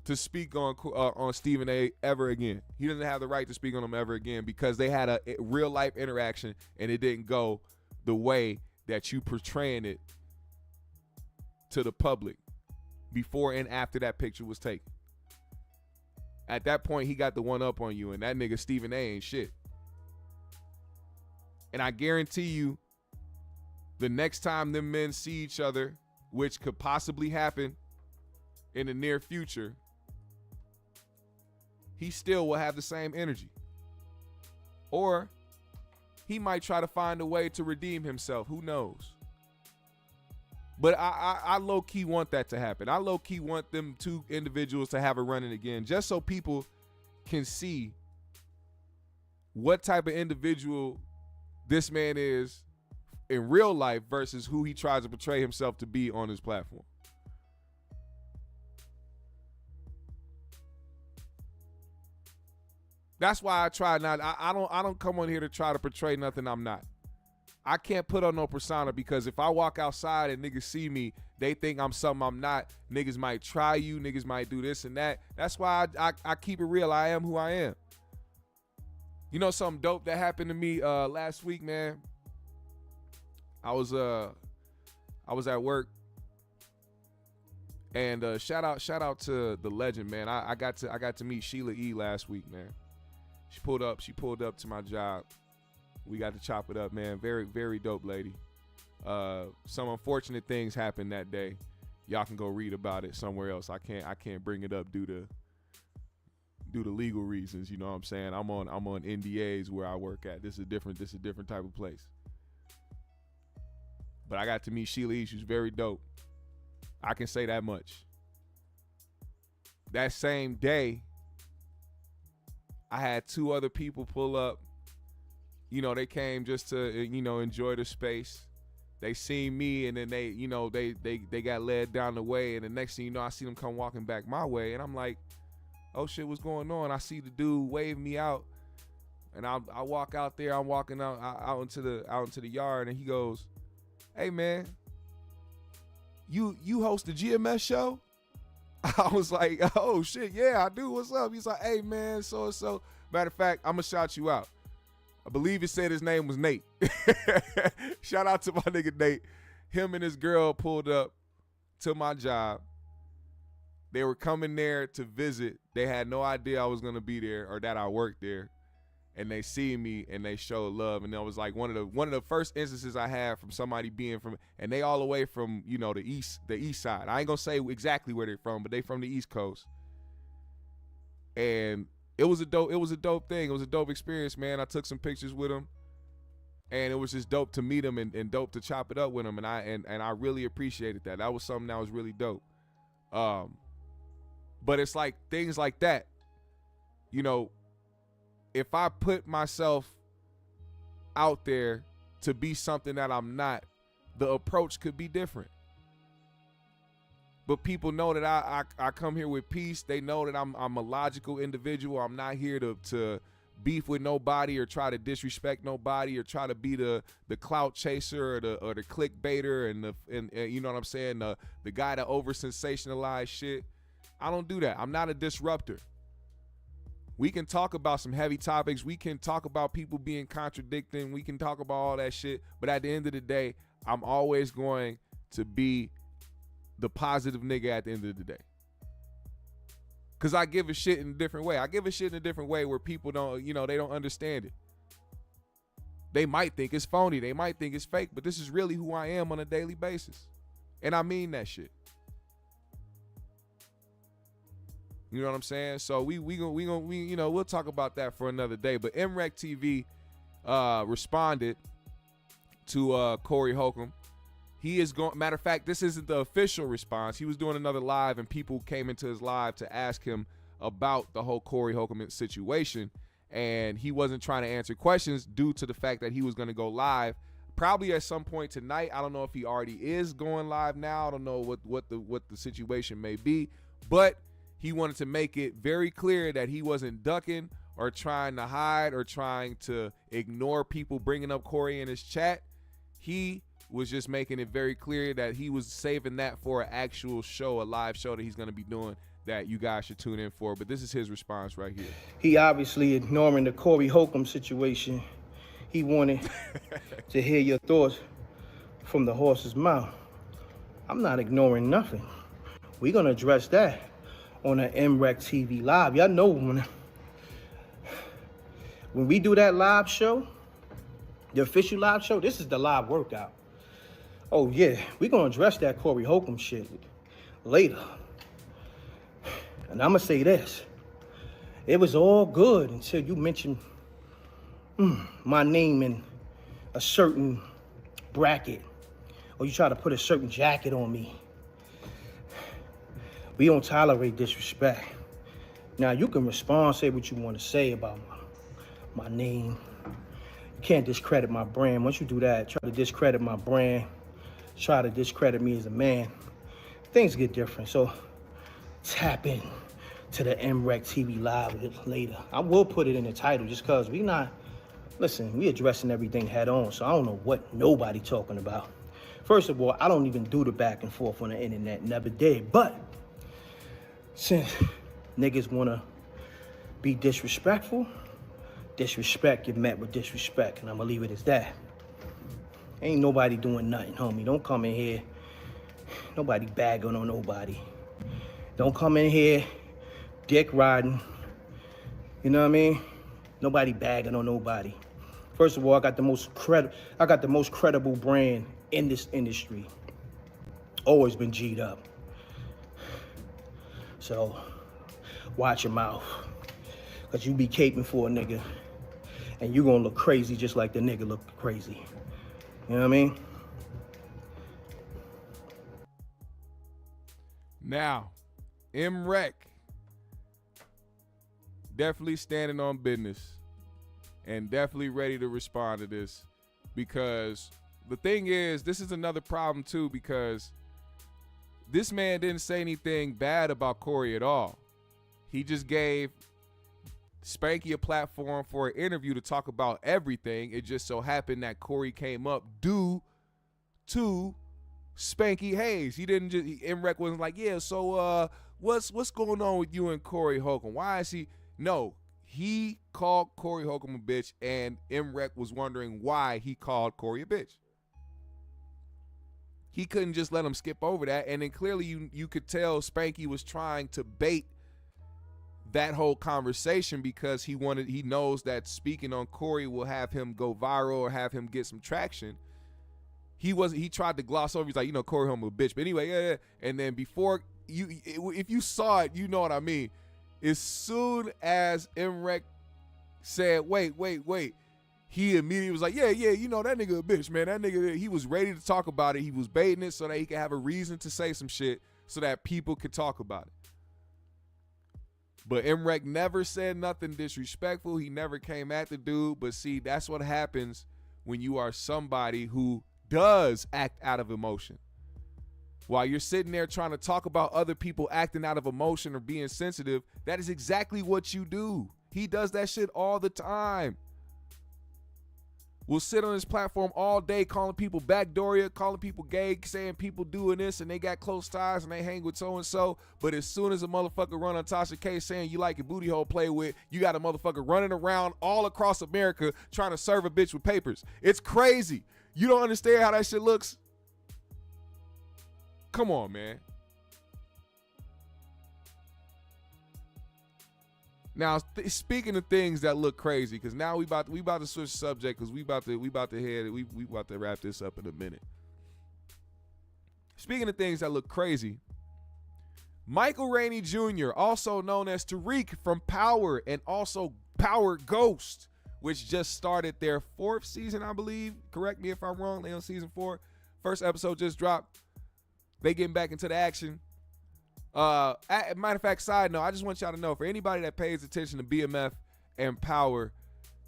to speak on Stephen A. ever again. He doesn't have the right to speak on him ever again because they had a real life interaction and it didn't go the way that you portraying it to the public before and after that picture was taken. At that point, he got the one up on you, and that nigga Stephen A. ain't shit. And I guarantee you, the next time them men see each other, which could possibly happen in the near future, he still will have the same energy. Or he might try to find a way to redeem himself. Who knows? But I low-key want that to happen. I low-key want them two individuals to have a run-in again, just so people can see what type of individual this man is in real life versus who he tries to portray himself to be on his platform. That's why I try not. I don't come on here to try to portray nothing I'm not. I can't put on no persona because if I walk outside and niggas see me, they think I'm something I'm not. Niggas might try you. Niggas might do this and that. That's why I keep it real. I am who I am. You know something dope that happened to me last week, man? I was at work, and shout out to the legend, man. I got to meet Sheila E last week, man. She pulled up to my job. We got to chop it up, man. Very, very dope lady. Some unfortunate things happened that day. Y'all can go read about it somewhere else. I can't bring it up due to legal reasons. You know what I'm saying? I'm on NDAs where I work at. This is a different type of place. But I got to meet Sheila E. She was very dope. I can say that much. That same day, I had two other people pull up. You know, they came just to, enjoy the space. They seen me, and then they got led down the way, and the next thing you know, I see them come walking back my way, and I'm like, oh shit, what's going on? I see the dude wave me out, and I walk out there. I'm walking out into the yard, and he goes, hey man, you host the GMS show? I was like, oh shit, yeah, I do. What's up? He's like, hey man, so and so. Matter of fact, I'm gonna shout you out. I believe he said his name was Nate. Shout out to my nigga Nate. Him and his girl pulled up to my job. They were coming there to visit. They had no idea I was gonna be there or that I worked there. And they see me and they show love. And that was like one of the first instances I had from somebody being from, and they all the way from, the east side. I ain't gonna say exactly where they're from, but they from the East Coast. And it was a dope thing. It was a dope experience, man. I took some pictures with them. And it was just dope to meet them and dope to chop it up with them. And I really appreciated that. That was something that was really dope. But it's like things like that, if I put myself out there to be something that I'm not, the approach could be different. But people know that I come here with peace. They know that I'm a logical individual. I'm not here to beef with nobody or try to disrespect nobody or try to be the clout chaser or the clickbaiter and you know what I'm saying, the guy that over sensationalize shit. I don't do that. I'm not a disruptor. We can talk about some heavy topics. We can talk about people being contradicting. We can talk about all that shit. But at the end of the day, I'm always going to be the positive nigga at the end of the day. Because I give a shit in a different way. I give a shit in a different way where people don't, they don't understand it. They might think it's phony. They might think it's fake, but this is really who I am on a daily basis. And I mean that shit. You know what I'm saying? So we'll talk about that for another day. But MREC TV responded to Corey Holcomb. He is going. Matter of fact, this isn't the official response. He was doing another live, and people came into his live to ask him about the whole Corey Holcomb situation, and he wasn't trying to answer questions due to the fact that he was going to go live probably at some point tonight. I don't know if he already is going live now. I don't know what the situation may be, but he wanted to make it very clear that he wasn't ducking or trying to hide or trying to ignore people bringing up Corey in his chat. He was just making it very clear that he was saving that for an actual show, a live show that he's going to be doing that you guys should tune in for. But this is his response right here. He obviously ignoring the Corey Holcomb situation. He wanted to hear your thoughts from the horse's mouth. I'm not ignoring nothing. We're going to address that on an MREC TV live. Y'all know when we do that live show, the official live show, this is the live workout. Oh yeah, we're gonna address that Corey Holcomb shit later. And I'ma say this. It was all good until you mentioned my name in a certain bracket, or you try to put a certain jacket on me. We don't tolerate disrespect. Now you can respond, say what you want to say about my name. You can't discredit my brand. Once you do that, try to discredit my brand, try to discredit me as a man, things get different. So tap in to the MREC TV live later. I will put it in the title just because we addressing everything head on. So I don't know what nobody talking about. First of all, I don't even do the back and forth on the internet, never did. But since niggas want to be disrespectful, disrespect get met with disrespect, and I'm going to leave it as that. Ain't nobody doing nothing, homie. Don't come in here. Nobody bagging on nobody. Don't come in here dick riding. You know what I mean? Nobody bagging on nobody. First of all, I got the most credible brand in this industry. Always been G'd up. So watch your mouth, cause you be caping for a nigga, and you gonna look crazy just like the nigga look crazy. You know what I mean? Now, MREC definitely standing on business and definitely ready to respond to this, because the thing is, this is another problem too, because this man didn't say anything bad about Corey at all. He just gave Spanky a platform for an interview to talk about everything. It just so happened that Corey came up due to Spanky Hayes. He didn't just, MREC wasn't like, yeah, so what's going on with you and Corey Holcomb? Why is he? No, he called Corey Holcomb a bitch, and MREC was wondering why he called Corey a bitch. He couldn't just let him skip over that, and then clearly you could tell Spanky was trying to bait that whole conversation because he knows that speaking on Corey will have him go viral or have him get some traction. He tried to gloss over. He's like, Corey Holcomb a bitch. But anyway, yeah. And then before if you saw it, you know what I mean. As soon as MREC said, wait, he immediately was like, yeah, that nigga a bitch, man. That nigga, he was ready to talk about it. He was baiting it so that he could have a reason to say some shit so that people could talk about it. But MREC never said nothing disrespectful. He never came at the dude. But see, that's what happens when you are somebody who does act out of emotion. While you're sitting there trying to talk about other people acting out of emotion or being sensitive, that is exactly what you do. He does that shit all the time. We'll sit on his platform all day calling people backdooria, calling people gay, saying people doing this and they got close ties and they hang with so-and-so. But as soon as a motherfucker run on Tasha K saying you like your booty hole play with, you got a motherfucker running around all across America trying to serve a bitch with papers. It's crazy. You don't understand how that shit looks? Come on, man. Now, speaking of things that look crazy, because now we about to switch subject, because we about to wrap this up in a minute. Speaking of things that look crazy, Michael Rainey Jr., also known as Tariq from Power and also Power Ghost, which just started their 4th season, I believe. Correct me if I'm wrong. They on season 4. First episode just dropped. They getting back into the action. Matter of fact, side note, I just want y'all to know, for anybody that pays attention to BMF and Power,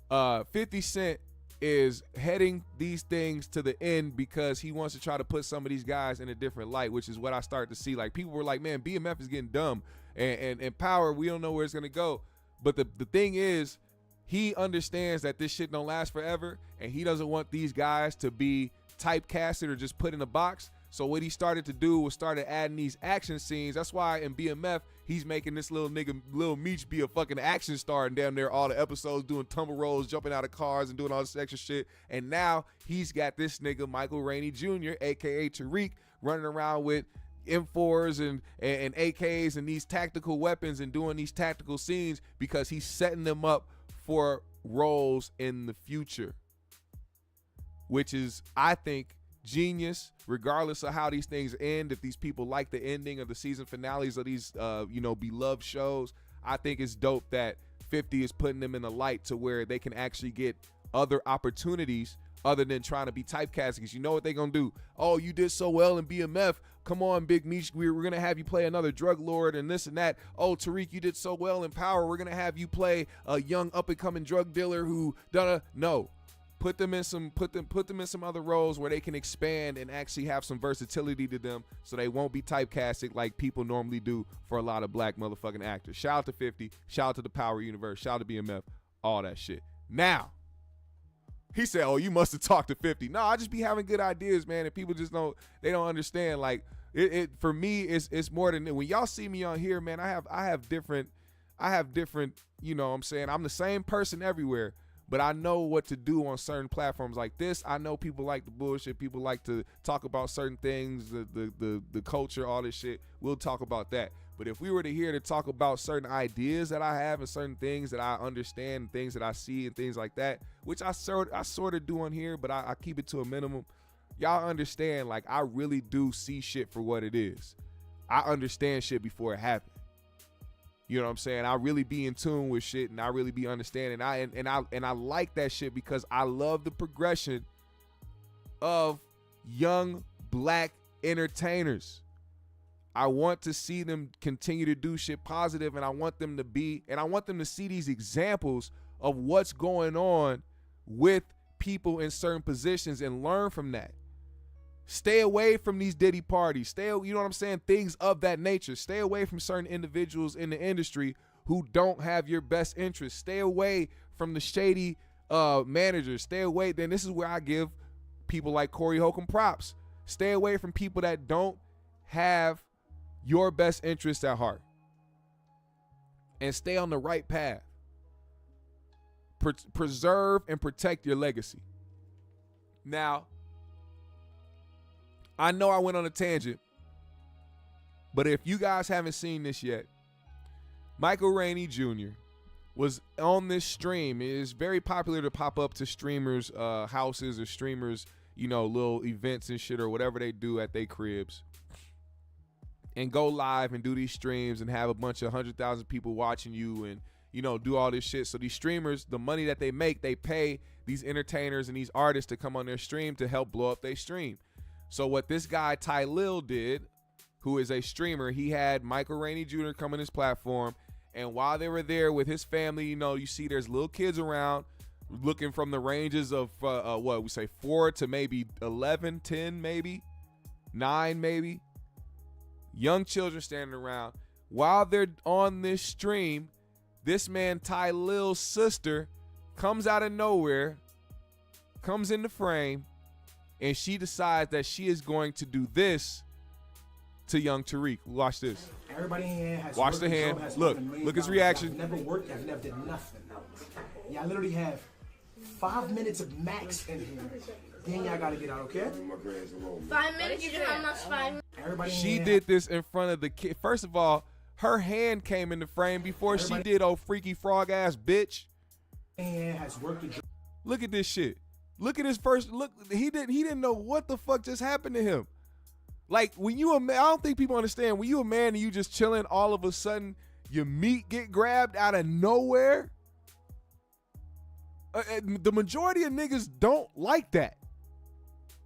50 Cent is heading these things to the end because he wants to try to put some of these guys in a different light, which is what I started to see. Like, people were like, man, BMF is getting dumb, and Power, we don't know where it's gonna go. But the thing is, he understands that this shit don't last forever, and he doesn't want these guys to be typecasted or just put in a box. So what he started to do was started adding these action scenes. That's why in BMF, he's making this little nigga, Lil Meech, be a fucking action star, and down there all the episodes doing tumble rolls, jumping out of cars, and doing all this extra shit. And now he's got this nigga, Michael Rainey Jr., a.k.a. Tariq, running around with M4s and AKs and these tactical weapons and doing these tactical scenes because he's setting them up for roles in the future, which is, I think, genius, regardless of how these things end. If these people like the ending of the season finales of these beloved shows, I think it's dope that 50 is putting them in the light to where they can actually get other opportunities other than trying to be typecasting. Because you know what they're gonna do? Oh, you did so well in BMF, come on, Big Meech, we're gonna have you play another drug lord and this and that. Oh, Tariq, you did so well in Power, we're gonna have you play a young up and coming drug dealer who no. Put them in some other roles where they can expand and actually have some versatility to them, so they won't be typecasted like people normally do for a lot of black motherfucking actors. Shout out to 50, shout out to the Power universe, shout out to BMF, all that shit. Now, he said, "Oh, you must have talked to 50." No, I just be having good ideas, man, and people just don't understand. Like it for me, it's more than when y'all see me on here, man. I have different. You know what I'm saying? I'm the same person everywhere. But I know what to do on certain platforms like this. I know people like the bullshit. People like to talk about certain things, the culture, all this shit. We'll talk about that. But if we were to talk about certain ideas that I have and certain things that I understand, things that I see and things like that, which I sort of do on here, but I keep it to a minimum. Y'all understand, like, I really do see shit for what it is. I understand shit before it happens. You know what I'm saying? I really be in tune with shit, and I really be understanding. I like that shit because I love the progression of young black entertainers. I want to see them continue to do shit positive, and I want them to see these examples of what's going on with people in certain positions and learn from that. Stay away from these Diddy parties. You know what I'm saying? Things of that nature. Stay away from certain individuals in the industry who don't have your best interest. Stay away from the shady managers. Stay away. Then this is where I give people like Corey Holcomb props. Stay away from people that don't have your best interest at heart. And stay on the right path. Preserve and protect your legacy. Now, I know I went on a tangent, but if you guys haven't seen this yet, Michael Rainey Jr. was on this stream. It is very popular to pop up to streamers' houses or streamers, little events and shit or whatever they do at their cribs, and go live and do these streams and have a bunch of 100,000 people watching you and, do all this shit. So these streamers, the money that they make, they pay these entertainers and these artists to come on their stream to help blow up their stream. So what this guy Tylil did, who is a streamer, he had Michael Rainey Jr. come on his platform, and while they were there with his family, you see there's little kids around looking from the ranges of 4 to maybe 11, 10 maybe, 9 maybe. Young children standing around. While they're on this stream, this man Tylil's sister comes out of nowhere, comes in the frame, and she decides that she is going to do this to young Tariq. Watch this. Everybody in here has watch the hand. Look his reaction. I've never worked. I've never did nothing. Yeah, I literally have 5 minutes of max in here. Then y'all gotta get out, okay? 5 minutes? You know how much 5 minutes? Everybody. She did this in front of the kid. First of all, Her hand came in the frame before she did, oh freaky frog ass bitch. Has worked the Look at this shit. Look at his first look. He didn't know what the fuck just happened to him. Like when you a man, I don't think people understand. When you a man and you just chilling, all of a sudden your meat get grabbed out of nowhere. The majority of niggas don't like that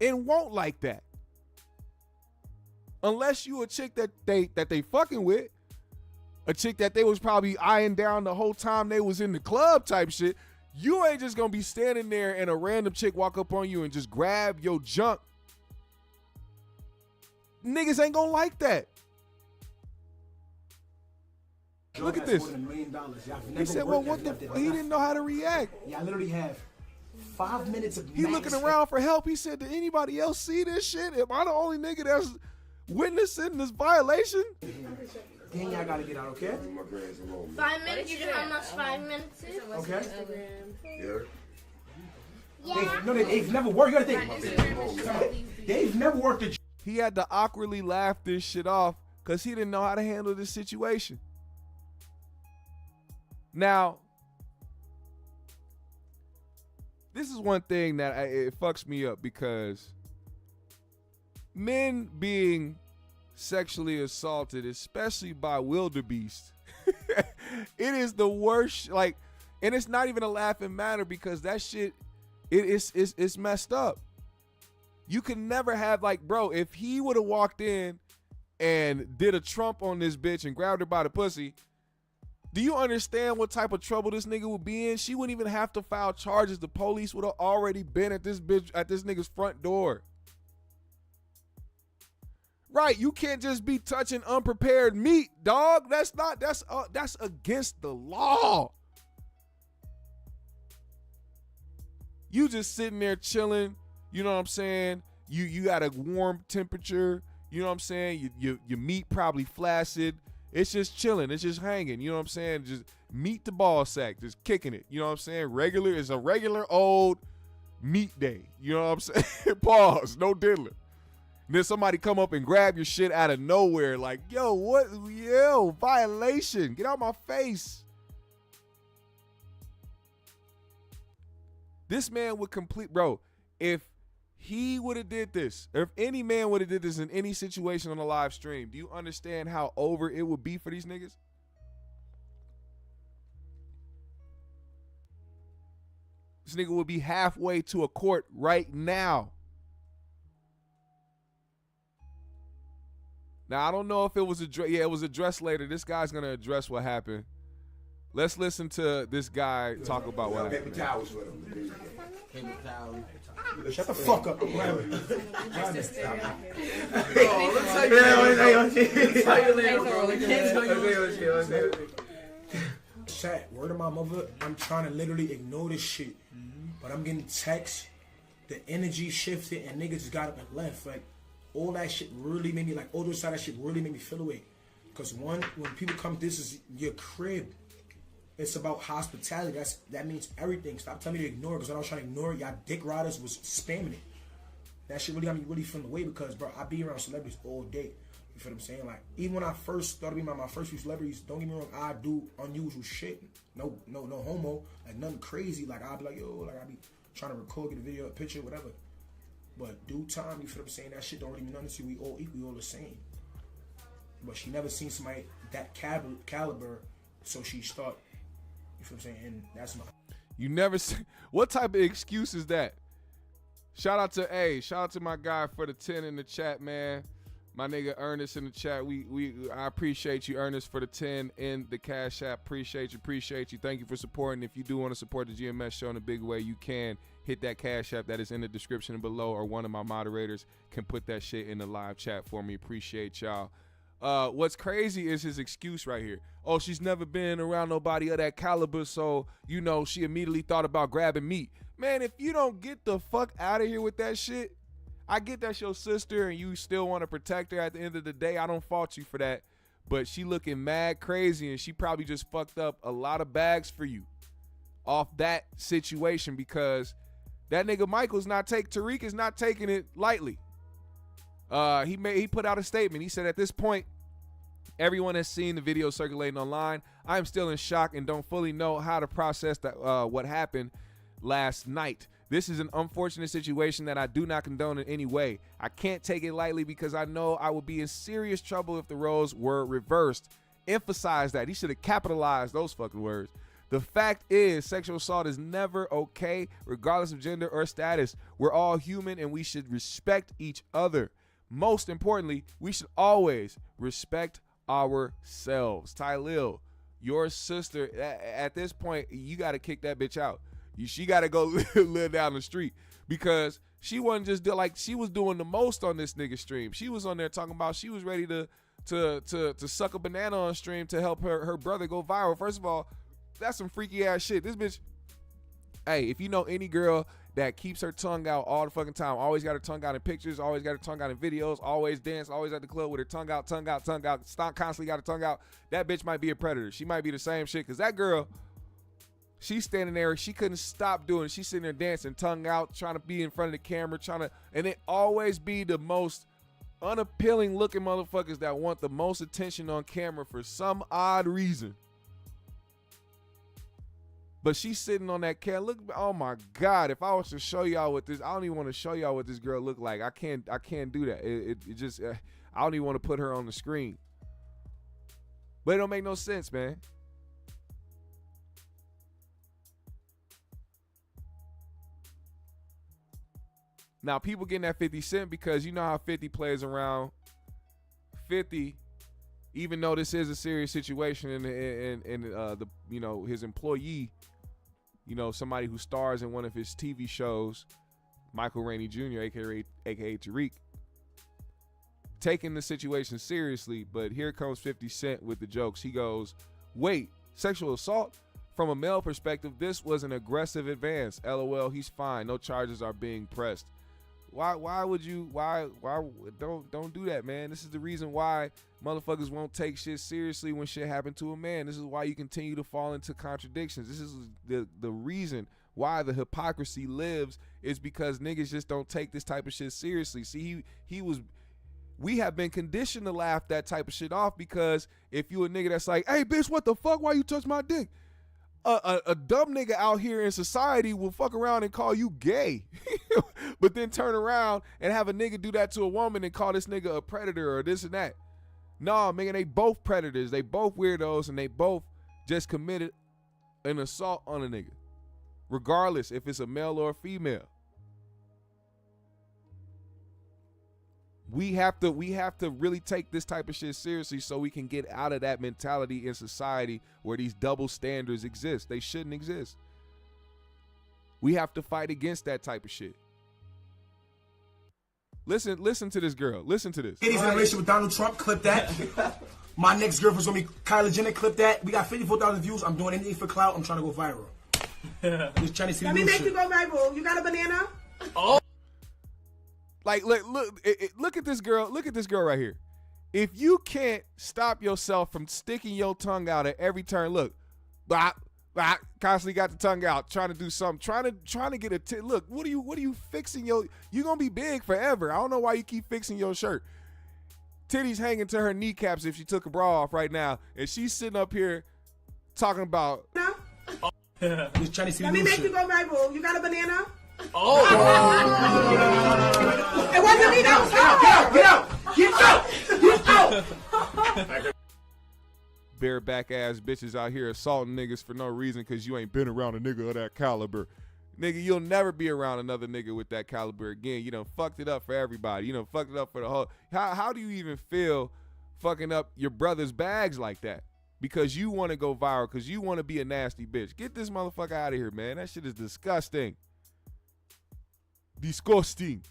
and won't like that. Unless you a chick that they fucking with, a chick that they was probably eyeing down the whole time they was in the club type shit. You ain't just gonna be standing there and a random chick walk up on you and just grab your junk. Niggas ain't gonna like that. Look at this. He said, well, what the he didn't know how to react. Yeah, I literally have 5 minutes of He looking around for help. He said, did anybody else see this shit? Am I the only nigga that's witnessing this violation? Then y'all gotta get out, okay? 5 minutes? You know how much 5 minutes is? Okay. Yeah. They've never worked. You gotta think. They've never worked a He had to awkwardly laugh this shit off because he didn't know how to handle this situation. Now, this is one thing that it fucks me up because men being sexually assaulted, especially by wildebeest, it is the worst. Like, and it's not even a laughing matter because that shit, it's messed up. You can never have, like, bro, if he would have walked in and did a Trump on this bitch and grabbed her by the pussy, do you understand what type of trouble this nigga would be in? She wouldn't even have to file charges. The police would have already been at this nigga's front door. Right, you can't just be touching unprepared meat, dog. That's against the law. You just sitting there chilling, you know what I'm saying? You got a warm temperature, you know what I'm saying? Your meat probably flaccid. It's just chilling. It's just hanging. You know what I'm saying? Just meat to ball sack. Just kicking it. You know what I'm saying? It's a regular old meat day. You know what I'm saying? Pause. No diddler. And then somebody come up and grab your shit out of nowhere. Like, yo, what? Yo, violation. Get out my face. This man would bro, if he would have did this, or if any man would have did this in any situation on a live stream, do you understand how over it would be for these niggas? This nigga would be halfway to a court right now. Now, I don't know if it was it was addressed later. This guy's going to address what happened. Let's listen to this guy talk about what happened. Shut the fuck up. Chat, word of my mother, I'm trying to literally ignore this shit. But I'm getting texts, the energy shifted, and niggas just got up and left. Like, all that shit really made me, like, all those side of that shit really made me feel away. Because when people come, this is your crib. It's about hospitality. That means everything. Stop telling me to ignore it, because when I was trying to ignore it, y'all dick riders was spamming it. That shit really got me really feeling away because, bro, I be around celebrities all day. You feel what I'm saying? Like, even when I first started being my first few celebrities, don't get me wrong, I do unusual shit. No homo. Like, nothing crazy. Like, I'll be like, yo, like, I be trying to record, get a video, a picture, whatever. But due time, you feel what I'm saying? That shit don't really mean nothing to you. We all equal, we all the same. But she never seen somebody that caliber, so she start. You feel what I'm saying? And that's my. You never see. What type of excuse is that? Shout out to my guy for the 10 in the chat, man. My nigga Ernest in the chat. I appreciate you, Ernest, for the 10 in the Cash App. Appreciate you. Thank you for supporting. If you do want to support the GMS show in a big way, you can hit that Cash App that is in the description below, or one of my moderators can put that shit in the live chat for me. Appreciate y'all. What's crazy is his excuse right here. Oh, she's never been around nobody of that caliber, so, you know, she immediately thought about grabbing meat. Man, if you don't get the fuck out of here with that shit, I get that's your sister and you still want to protect her at the end of the day. I don't fault you for that. But she looking mad crazy, and she probably just fucked up a lot of bags for you off that situation, because that nigga Tariq is not taking it lightly. He put out a statement. He said at this point, Everyone has seen the video circulating online. I am still in shock and don't fully know how to process what happened last night. This is an unfortunate situation that I do not condone in any way. I can't take it lightly because I know I would be in serious trouble if the roles were reversed. Emphasize that. He should have capitalized those fucking words. The fact is, sexual assault is never okay, regardless of gender or status. We're all human and we should respect each other. Most importantly, we should always respect ourselves. Tylil, your sister, at this point, you got to kick that bitch out. She got to go live down the street because she wasn't just like she was doing the most on this nigga stream. She was on there talking about she was ready to suck a banana on stream to help her brother go viral. First of all, that's some freaky ass shit. This bitch, hey, if you know any girl that keeps her tongue out all the fucking time, always got her tongue out in pictures, always got her tongue out in videos, always dance, always at the club with her tongue out, constantly got her tongue out, that bitch might be a predator. She might be the same shit because that girl, she's standing there, she couldn't stop doing it. She's sitting there dancing, tongue out, trying to be in front of the camera, and it always be the most unappealing looking motherfuckers that want the most attention on camera for some odd reason. But she's sitting on that camera. Look, oh my God! If I was to show y'all what this, I don't even want to show y'all what this girl looked like. I can't do that. It just, I don't even want to put her on the screen. But it don't make no sense, man. Now, people getting that 50 Cent because you know how 50 plays around. 50, even though this is a serious situation and the his employee, somebody who stars in one of his TV shows, Michael Rainey Jr, aka Tariq, taking the situation seriously. But here comes 50 Cent with the jokes. He goes, "Wait, sexual assault? From a male perspective, this was an aggressive advance. LOL, he's fine. No charges are being pressed." Why don't do that, man? This is the reason why motherfuckers won't take shit seriously when shit happened to a man. This is why you continue to fall into contradictions. This is the reason why the hypocrisy lives, is because niggas just don't take this type of shit seriously. See, we have been conditioned to laugh that type of shit off, because if you a nigga that's like, "Hey bitch, what the fuck? Why you touch my dick?" A dumb nigga out here in society will fuck around and call you gay, but then turn around and have a nigga do that to a woman and call this nigga a predator or this and that. Nah, man, they both predators. They both weirdos, and they both just committed an assault on a nigga, regardless if it's a male or a female. We have to really take this type of shit seriously so we can get out of that mentality in society where these double standards exist. They shouldn't exist. We have to fight against that type of shit. Listen to this girl. Listen to this. He's in a relationship with Donald Trump. Clip that. My next girlfriend's gonna be Kylie Jenner. Clip that. We got 54,000 views. I'm doing anything for clout. I'm trying to go viral. Just trying to see. Let me make you go viral. You got a banana? Oh. Like, look at this girl. Look at this girl right here. If you can't stop yourself from sticking your tongue out at every turn, look, constantly got the tongue out, trying to do something, trying to get a look. What are you fixing you gonna be big forever? I don't know why you keep fixing your shirt. Titties hanging to her kneecaps if she took a bra off right now, and she's sitting up here talking about. No. Just trying to see. Let me make you go viral. You got a banana? Oh. It wasn't me. That was her. Get out. Bareback ass bitches out here assaulting niggas for no reason because you ain't been around a nigga of that caliber. Nigga, you'll never be around another nigga with that caliber again. You done fucked it up for everybody. You done fucked it up for the whole. How do you even feel fucking up your brother's bags like that? Because you want to go viral, because you want to be a nasty bitch. Get this motherfucker out of here, man. That shit is disgusting. Disgusting.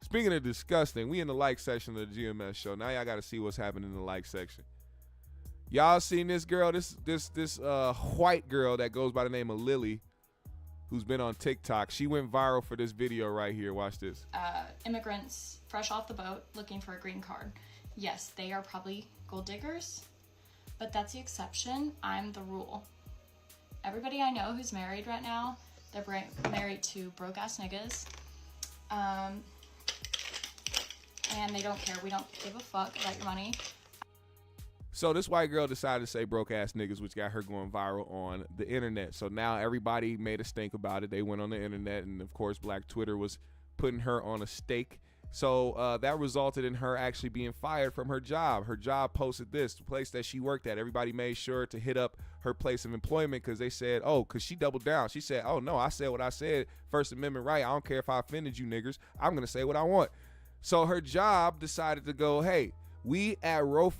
Speaking of disgusting, we in the like section of the GMS show. Now y'all got to see what's happening in the like section. Y'all seen this girl, this white girl that goes by the name of Lily, who's been on TikTok. She went viral for this video right here. Watch this. Immigrants fresh off the boat looking for a green card. Yes, they are probably gold diggers, but that's the exception. I'm the rule. Everybody I know who's married right now, they're married to broke-ass niggas. and they don't care. We don't give a fuck about your money. So this white girl decided to say broke ass niggas, which got her going viral on the internet. So now everybody made a stink about it. They went on the internet, and of course Black Twitter was putting her on a stake. So that resulted in her actually being fired from her job. Her job posted this, the place that she worked at. Everybody made sure to hit up her place of employment because they said, oh, because she doubled down. She said, oh, no, I said what I said. First Amendment right. I don't care if I offended you niggas. I'm going to say what I want. So her job decided to go, hey, we at ROF,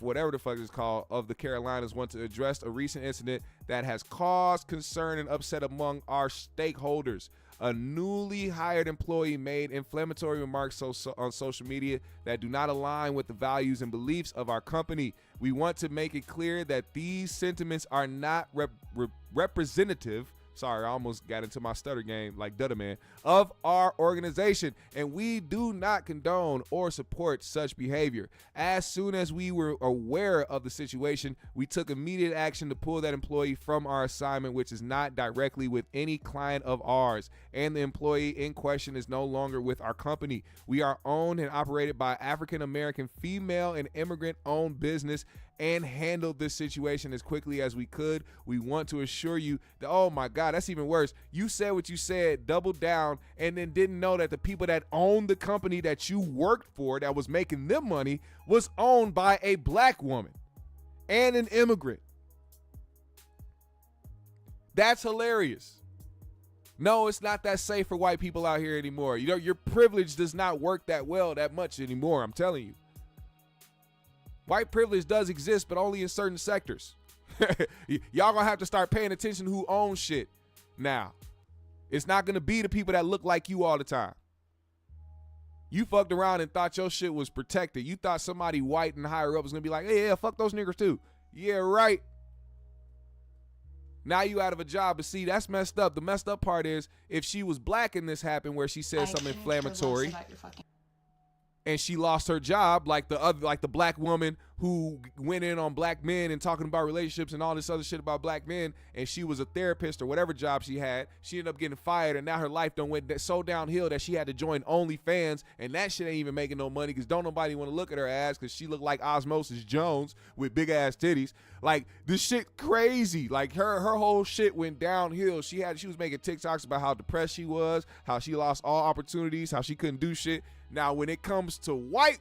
whatever the fuck it's called, of the Carolinas want to address a recent incident that has caused concern and upset among our stakeholders. A newly hired employee made inflammatory remarks on social media that do not align with the values and beliefs of our company. We want to make it clear that these sentiments are not representative. Sorry, I almost got into my stutter game like Dutta Man, of our organization, and we do not condone or support such behavior. As soon as we were aware of the situation, we took immediate action to pull that employee from our assignment, which is not directly with any client of ours, and the employee in question is no longer with our company. We are owned and operated by African American female and immigrant owned business, and handled this situation as quickly as we could. We want to assure you that, oh my God, that's even worse. You said what you said, doubled down, and then didn't know that the people that owned the company that you worked for that was making them money was owned by a black woman and an immigrant. That's hilarious. No, it's not that safe for white people out here anymore. You know, your privilege does not work that well that much anymore, I'm telling you. White privilege does exist, but only in certain sectors. Y'all gonna have to start paying attention to who owns shit now. It's not gonna be the people that look like you all the time. You fucked around and thought your shit was protected. You thought somebody white and higher up was gonna be like, hey, yeah, fuck those niggers too. Yeah, right. Now you out of a job, but see, that's messed up. The messed up part is if she was black and this happened where she said something inflammatory, and she lost her job, like the black woman who went in on black men and talking about relationships and all this other shit about black men, and she was a therapist or whatever job she had. She ended up getting fired, and now her life done went so downhill that she had to join OnlyFans, and that shit ain't even making no money because don't nobody want to look at her ass because she looked like Osmosis Jones with big ass titties. Like, this shit crazy. Like, her whole shit went downhill. She was making TikToks about how depressed she was, how she lost all opportunities, how she couldn't do shit. Now, when it comes to white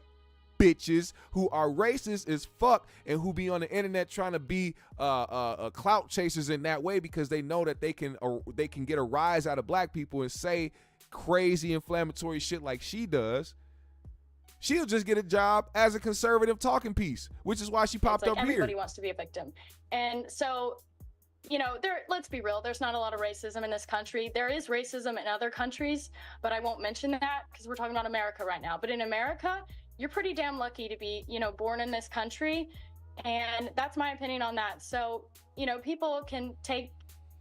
bitches who are racist as fuck and who be on the internet trying to be clout chasers in that way because they know that they can get a rise out of black people and say crazy inflammatory shit like she does, she'll just get a job as a conservative talking piece, which is why she popped up here. Everybody wants to be a victim. And so, you know, let's be real, there's not a lot of racism in this country. There is racism in other countries, but I won't mention that because we're talking about America right now. But in America, you're pretty damn lucky to be, you know, born in this country. And that's my opinion on that. So, you know, people can take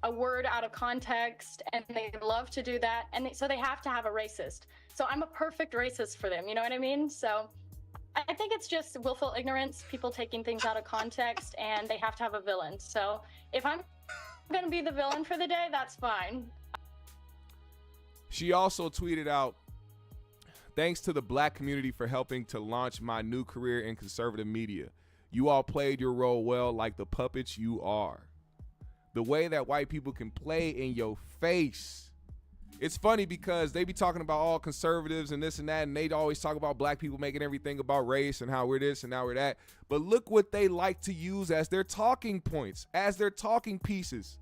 a word out of context and they love to do that. And so they have to have a racist. So I'm a perfect racist for them. You know what I mean? So I think it's just willful ignorance, people taking things out of context, and they have to have a villain. So if I'm going to be the villain for the day, that's fine. She also tweeted out, thanks to the black community for helping to launch my new career in conservative media. You all played your role well, like the puppets you are. The way that white people can play in your face. It's funny because they be talking about all conservatives and this and that, and they always talk about black people making everything about race and how we're this and now we're that. But look what they like to use as their talking points, as their talking pieces.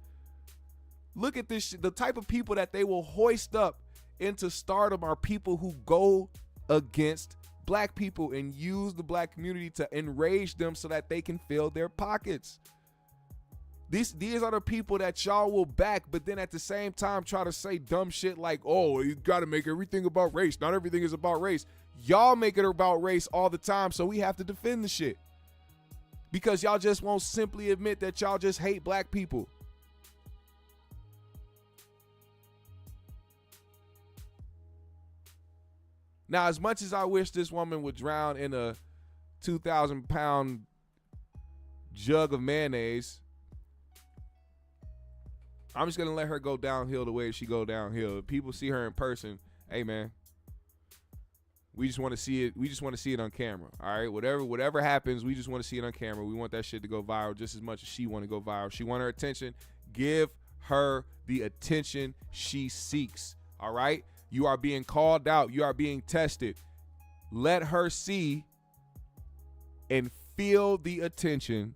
Look at this. The type of people that they will hoist up into stardom are people who go against black people and use the black community to enrage them so that they can fill their pockets. These are the people that y'all will back, but then at the same time try to say dumb shit like, oh, you got to make everything about race. Not everything is about race. Y'all make it about race all the time, so we have to defend the shit. Because y'all just won't simply admit that y'all just hate black people. Now, as much as I wish this woman would drown in a 2,000-pound jug of mayonnaise, I'm just going to let her go downhill the way she go downhill. If people see her in person, hey, man, We just want to see it. We just want to see it on camera. All right. Whatever happens, we just want to see it on camera. We want that shit to go viral just as much as she want to go viral. She want her attention. Give her the attention she seeks. All right. You are being called out. You are being tested. Let her see and feel the attention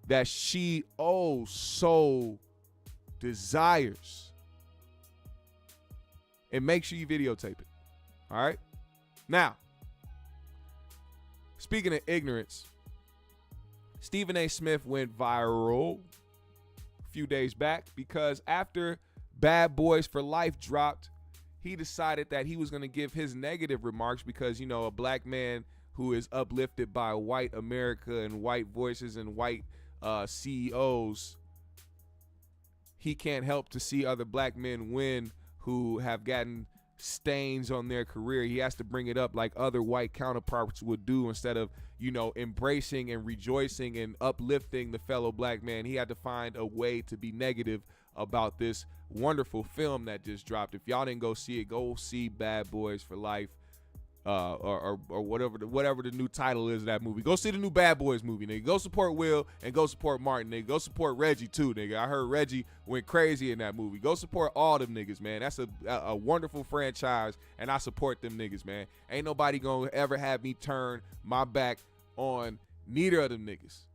that she so desires. And make sure you videotape it. All right. Now, speaking of ignorance, Stephen A. Smith went viral a few days back because after Bad Boys for Life dropped, he decided that he was going to give his negative remarks because, you know, a black man who is uplifted by white America and white voices and white CEOs, he can't help to see other black men win who have gotten stains on their career. He has to bring it up like other white counterparts would do instead of, you know, embracing and rejoicing and uplifting the fellow black man. He had to find a way to be negative about this wonderful film that just dropped. If y'all didn't go see it, go see Bad Boys for Life, or whatever the new title is of that movie. Go see the new Bad Boys movie, nigga. Go support Will and go support Martin, nigga. Go support Reggie too, nigga. I heard Reggie went crazy in that movie. Go support all them niggas, man. That's a wonderful franchise, and I support them niggas, man. Ain't nobody gonna ever have me turn my back on neither of them niggas.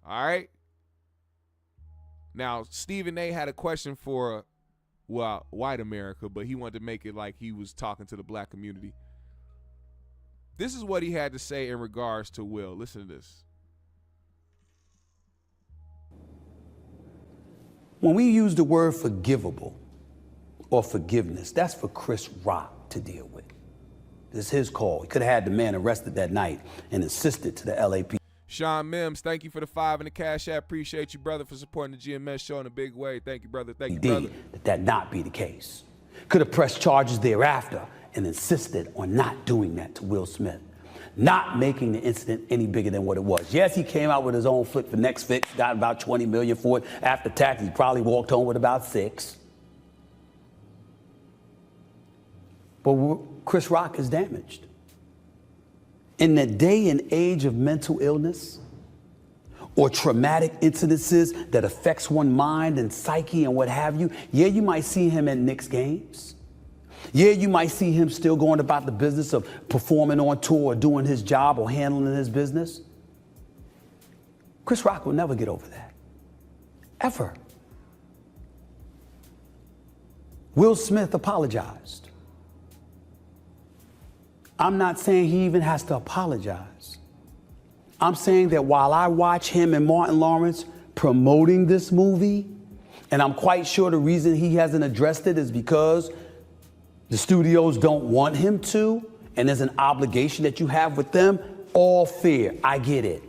All right. Now, Stephen A. had a question for, well, white America, but he wanted to make it like he was talking to the black community. This is what he had to say in regards to Will. Listen to this. When we use the word forgivable or forgiveness, that's for Chris Rock to deal with. It's his call. He could have had the man arrested that night and insisted to the LAPD. Sean Mims, thank you for the 5 and the cash app. Appreciate you, brother, for supporting the GMS show in a big way. Thank you, brother. Thank you, brother. That not be the case. Could have pressed charges thereafter and insisted on not doing that to Will Smith, not making the incident any bigger than what it was. Yes, he came out with his own flick for next fix, got about $20 million for it. After tax, he probably walked home with about $6 million. But Chris Rock is damaged. In the day and age of mental illness or traumatic incidences that affects one's mind and psyche and what have you, yeah, you might see him at Knicks games. Yeah, you might see him still going about the business of performing on tour or doing his job or handling his business. Chris Rock will never get over that. Ever. Will Smith apologized. I'm not saying he even has to apologize. I'm saying that while I watch him and Martin Lawrence promoting this movie, and I'm quite sure the reason he hasn't addressed it is because the studios don't want him to, and there's an obligation that you have with them. All fair, I get it.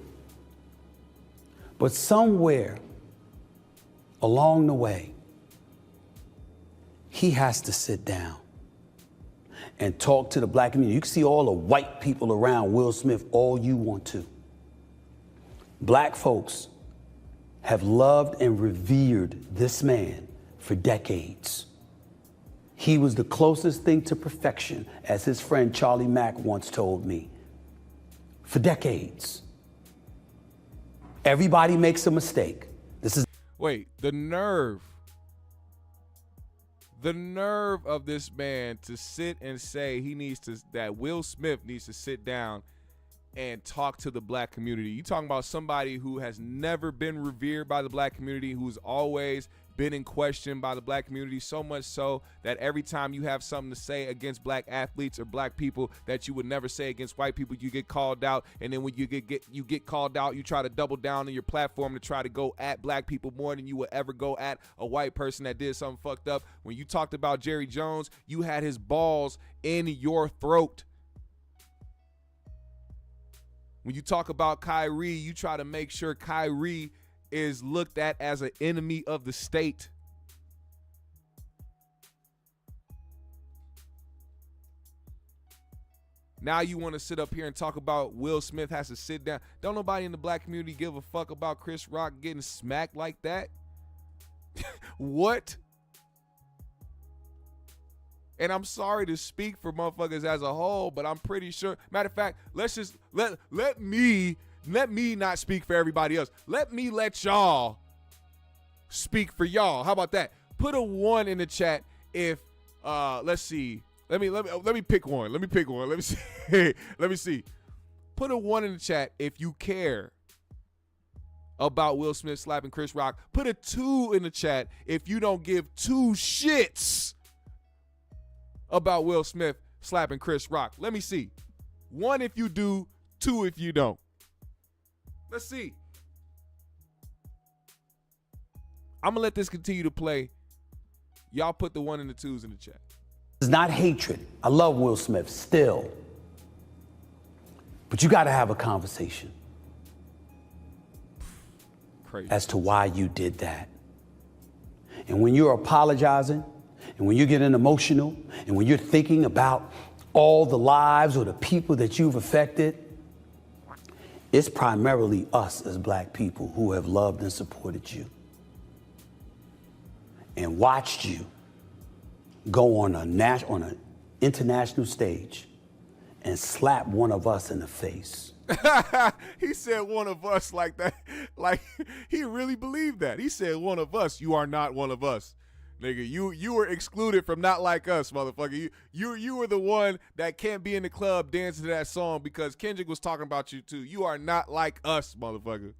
But somewhere along the way, he has to sit down and talk to the black community. You can see all the white people around Will Smith all you want to. Black folks have loved and revered this man for decades. He was the closest thing to perfection, as his friend Charlie Mack once told me. For decades. Everybody makes a mistake. Wait, the nerve of this man to sit and say that Will Smith needs to sit down and talk to the black community. You talking about somebody who has never been revered by the black community, who's always been in question by the black community, so much so that every time you have something to say against black athletes or black people that you would never say against white people, you get called out. And then when you get called out, you try to double down on your platform to try to go at black people more than you would ever go at a white person that did something fucked up. When you talked about Jerry Jones, you had his balls in your throat. When you talk about Kyrie, you try to make sure Kyrie is looked at as an enemy of the state. Now you want to sit up here and talk about Will Smith has to sit down. Don't nobody in the black community give a fuck about Chris Rock getting smacked like that? What? And I'm sorry to speak for motherfuckers as a whole, but I'm pretty sure. Matter of fact, let's just let me not speak for everybody else. Let me let y'all speak for y'all. How about that? Put a 1 in the chat if let's see. Let me pick one. Let me pick one. Let me see. Let me see. Put a 1 in the chat if you care about Will Smith slapping Chris Rock. Put a 2 in the chat if you don't give 2 shits about Will Smith slapping Chris Rock. Let me see. 1 if you do, 2 if you don't. Let's see. I'm gonna let this continue to play. Y'all put the 1 and the 2s in the chat. It's not hatred. I love Will Smith still. But you got to have a conversation. Crazy. As to why you did that. And when you're apologizing, and when you're getting emotional, and when you're thinking about all the lives or the people that you've affected, it's primarily us as black people who have loved and supported you and watched you go on an international stage and slap one of us in the face. He said one of us like that. Like, he really believed that. He said one of us. You are not one of us. Nigga, you were excluded from not like us, motherfucker. You were the one that can't be in the club dancing to that song because Kendrick was talking about you too. You are not like us, motherfucker.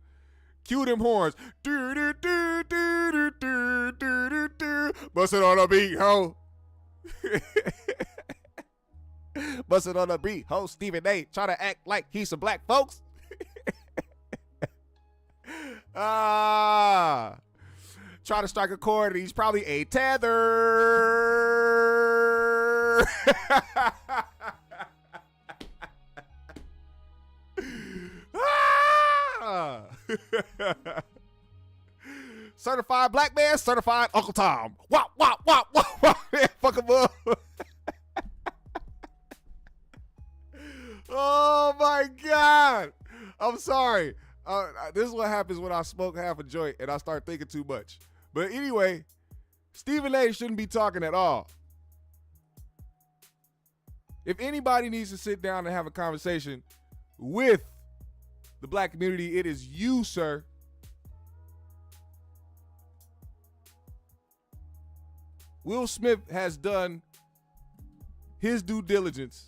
Cue them horns. Do do do do do do do do do. Bust it on a beat, ho. Bust it on a beat, ho. Stephen A. Try to act like he's some black folks. Try to strike a chord, and he's probably a tether. Certified black man, certified Uncle Tom. Wop, wop, wop, wop, wop. Fuck him up. Oh, my God. I'm sorry. This is what happens when I smoke half a joint and I start thinking too much. But anyway, Stephen A. shouldn't be talking at all. If anybody needs to sit down and have a conversation with the black community, it is you, sir. Will Smith has done his due diligence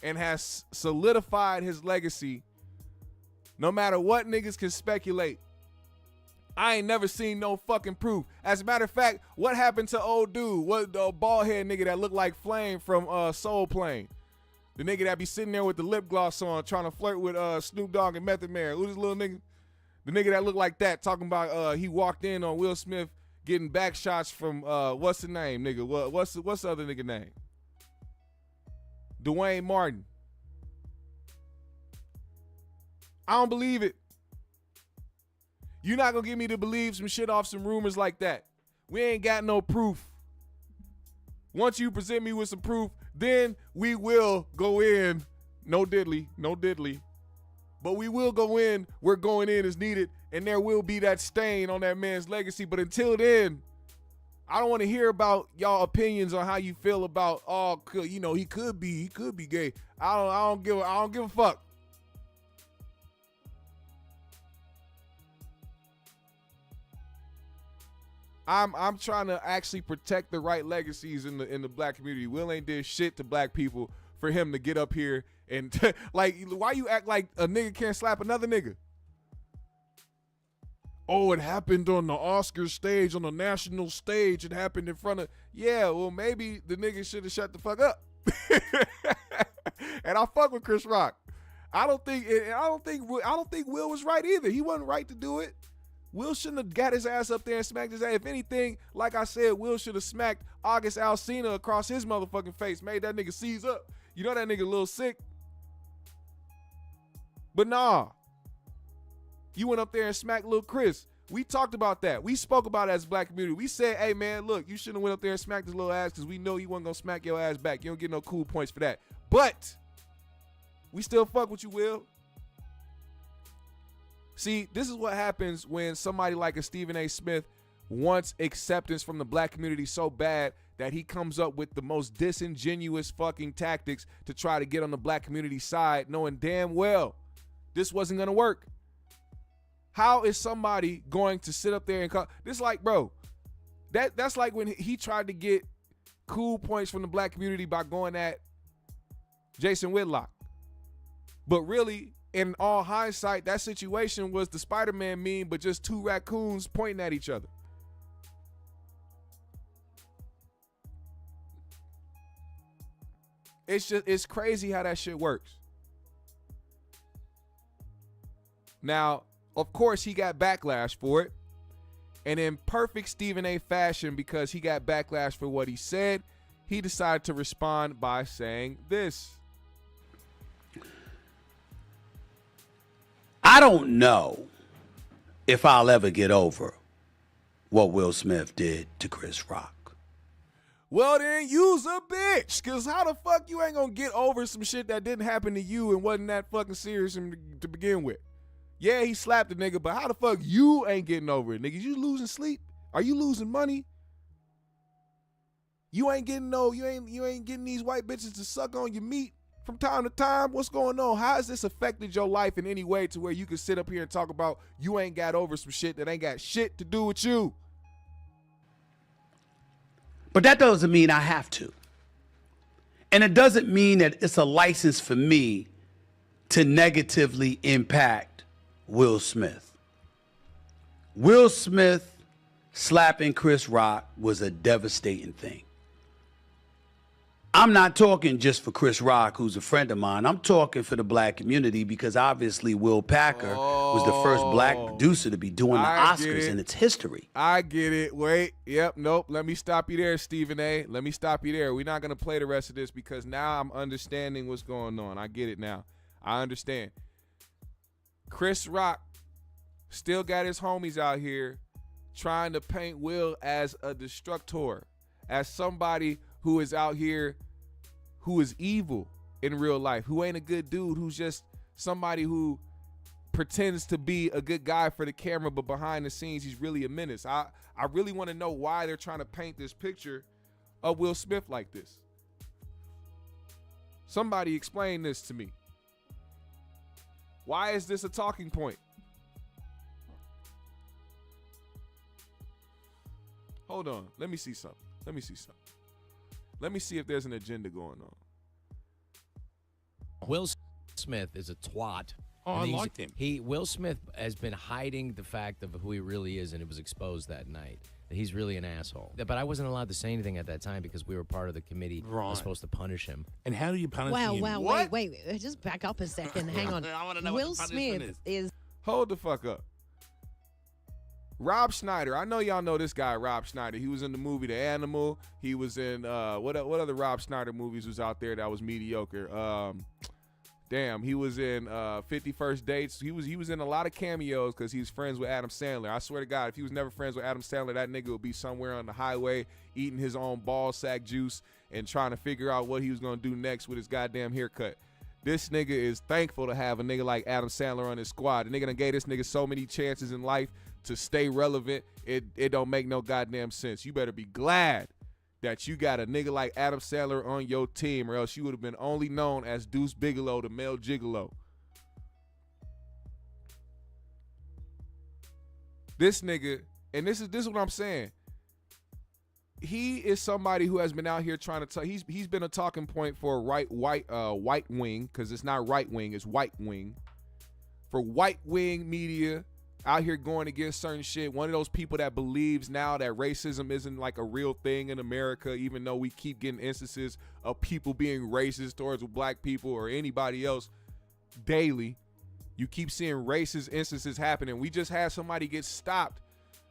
and has solidified his legacy. No matter what niggas can speculate, I ain't never seen no fucking proof. As a matter of fact, what happened to old dude? What the bald head nigga that looked like Flame from Soul Plane? The nigga that be sitting there with the lip gloss on trying to flirt with Snoop Dogg and Method Man. Who's this little nigga? The nigga that looked like that talking about he walked in on Will Smith getting back shots from what's the name, nigga? What's the other nigga name? Dwayne Martin. I don't believe it. You're not going to get me to believe some shit off some rumors like that. We ain't got no proof. Once you present me with some proof, then we will go in. No diddly. But we will go in where going in is needed, and there will be that stain on that man's legacy. But until then, I don't want to hear about y'all opinions on how you feel about, he could be gay. I don't give a fuck. I'm trying to actually protect the right legacies in the black community. Will ain't did shit to black people for him to get up here and like, why you act like a nigga can't slap another nigga? Oh, it happened on the Oscars stage, on the national stage. It happened in front of. Yeah, well, maybe the nigga should have shut the fuck up. And I fuck with Chris Rock. I don't think Will was right either. He wasn't right to do it. Will shouldn't have got his ass up there and smacked his ass. If anything, like I said, Will should have smacked August Alsina across his motherfucking face, made that nigga seize up. You know that nigga a little sick. But nah. You went up there and smacked Lil Chris. We talked about that. We spoke about it as a black community. We said, hey, man, look, you shouldn't have went up there and smacked his little ass because we know you wasn't going to smack your ass back. You don't get no cool points for that. But we still fuck with you, Will. See, this is what happens when somebody like a Stephen A. Smith wants acceptance from the black community so bad that he comes up with the most disingenuous fucking tactics to try to get on the black community side, knowing damn well this wasn't going to work. How is somebody going to sit up there and call this? Like, bro, that's like when he tried to get cool points from the black community by going at Jason Whitlock. But really, in all hindsight, that situation was the Spider-Man meme, but just two raccoons pointing at each other. It's crazy how that shit works. Now, of course, he got backlash for it. And in perfect Stephen A. fashion, because he got backlash for what he said, he decided to respond by saying this. I don't know if I'll ever get over what Will Smith did to Chris Rock. Well, then you's a bitch, because how the fuck you ain't gonna get over some shit that didn't happen to you and wasn't that fucking serious to begin with? Yeah, he slapped the nigga, but how the fuck you ain't getting over it, niggas? You losing sleep? Are you losing money? You ain't getting you ain't getting these white bitches to suck on your meat from time to time? What's going on? How has this affected your life in any way to where you can sit up here and talk about you ain't got over some shit that ain't got shit to do with you? But that doesn't mean I have to. And it doesn't mean that it's a license for me to negatively impact Will Smith. Will Smith slapping Chris Rock was a devastating thing. I'm not talking just for Chris Rock, who's a friend of mine. I'm talking for the black community because obviously Will Packer was the first black producer to be doing the Oscars in its history. I get it. Wait. Yep. Nope. Let me stop you there, Stephen A. Let me stop you there. We're not going to play the rest of this because now I'm understanding what's going on. I get it now. I understand. Chris Rock still got his homies out here trying to paint Will as a destructor, as somebody who is out here who is evil in real life, who ain't a good dude, who's just somebody who pretends to be a good guy for the camera, but behind the scenes, he's really a menace. I really want to know why they're trying to paint this picture of Will Smith like this. Somebody explain this to me. Why is this a talking point? Hold on. Let me see something. Let me see if there's an agenda going on. Will Smith is a twat. Oh, I liked him. Will Smith has been hiding the fact of who he really is, and it was exposed that night. That he's really an asshole. But I wasn't allowed to say anything at that time because we were part of the committee. Right. I was supposed to punish him. And how do you punish him? Wow, wait. Just back up a second. Hang on. I want to know Will what the punishment Smith is. Hold the fuck up. Rob Schneider. I know y'all know this guy, Rob Schneider. He was in the movie The Animal. He was in what other Rob Schneider movies was out there that was mediocre? He was in 50 First Dates. He was in a lot of cameos because he was friends with Adam Sandler. I swear to God, if he was never friends with Adam Sandler, that nigga would be somewhere on the highway eating his own ball sack juice and trying to figure out what he was going to do next with his goddamn haircut. This nigga is thankful to have a nigga like Adam Sandler on his squad. The nigga done gave this nigga so many chances in life to stay relevant. It don't make no goddamn sense. You better be glad that you got a nigga like Adam Sandler on your team, or else you would have been only known as Deuce Bigelow, the male gigolo. This nigga, and this is what I'm saying. He is somebody who has been out here trying to he's been a talking point for white wing, because it's not right wing, it's white wing. For white wing media out here going against certain shit. One of those people that believes now that racism isn't like a real thing in America, even though we keep getting instances of people being racist towards black people or anybody else daily. You keep seeing racist instances happening. We just had somebody get stopped.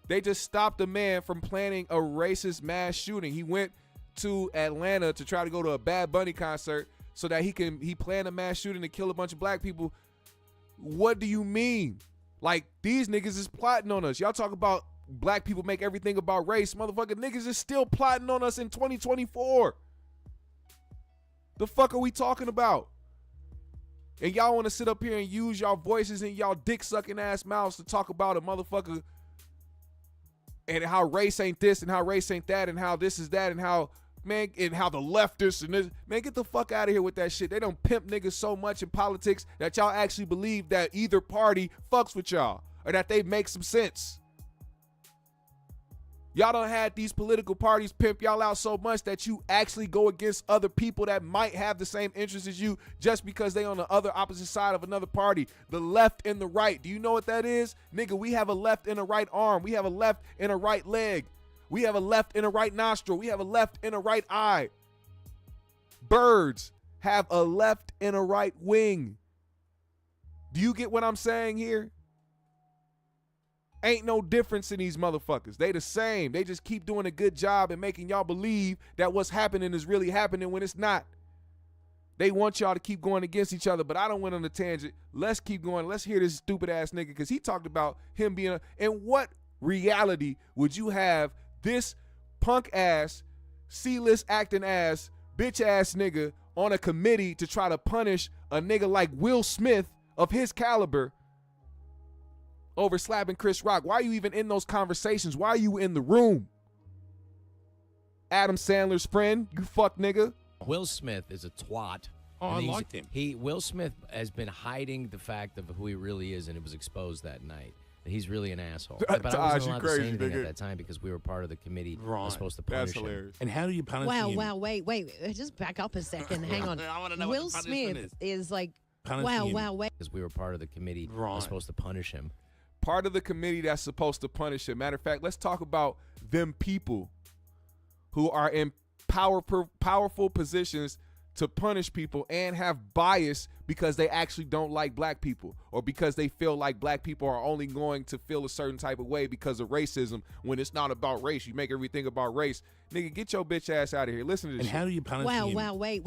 They just stopped a man from planning a racist mass shooting. He went to Atlanta to try to go to a Bad Bunny concert so that he planned a mass shooting to kill a bunch of black people. What do you mean? Like, these niggas is plotting on us. Y'all talk about black people make everything about race. Motherfucker, niggas is still plotting on us in 2024. The fuck are we talking about? And y'all want to sit up here and use y'all voices and y'all dick-sucking ass mouths to talk about a motherfucker and how race ain't this and how race ain't that and how this is that and how, man, and how the leftists and this. Man, get the fuck out of here with that shit. They don't pimp niggas so much in politics that y'all actually believe that either party fucks with y'all or that they make some sense. Y'all done had these political parties pimp y'all out so much that you actually go against other people that might have the same interests as you just because they on the other opposite side of another party. The left and the right. Do you know what that is? Nigga, we have a left and a right arm. We have a left and a right leg. We have a left and a right nostril. We have a left and a right eye. Birds have a left and a right wing. Do you get what I'm saying here? Ain't no difference in these motherfuckers. They the same. They just keep doing a good job and making y'all believe that what's happening is really happening when it's not. They want y'all to keep going against each other, but I don't went on a tangent. Let's keep going. Let's hear this stupid ass nigga because he talked about him being in what reality would you have this punk ass, C-list acting ass, bitch ass nigga on a committee to try to punish a nigga like Will Smith of his caliber over slapping Chris Rock? Why are you even in those conversations? Why are you in the room? Adam Sandler's friend, you fuck nigga. Will Smith is a twat. Oh, I liked him. Will Smith has been hiding the fact of who he really is, and it was exposed that night. That he's really an asshole. But I wasn't allowed to say anything at that time because we were part of the committee that was supposed to punish him. And how do you punish him? Wow, wait. Just back up a second. Hang on. I want to know Will what the punishment Smith is like, Punishing him. wait. Because we were part of the committee that was supposed to punish him. Part of the committee that's supposed to punish him. Matter of fact, let's talk about them people who are in powerful positions to punish people and have bias because they actually don't like black people or because they feel like black people are only going to feel a certain type of way because of racism when it's not about race. You make everything about race. Nigga, get your bitch ass out of here. Listen to this And shit. how do you punish him? Wow, wait.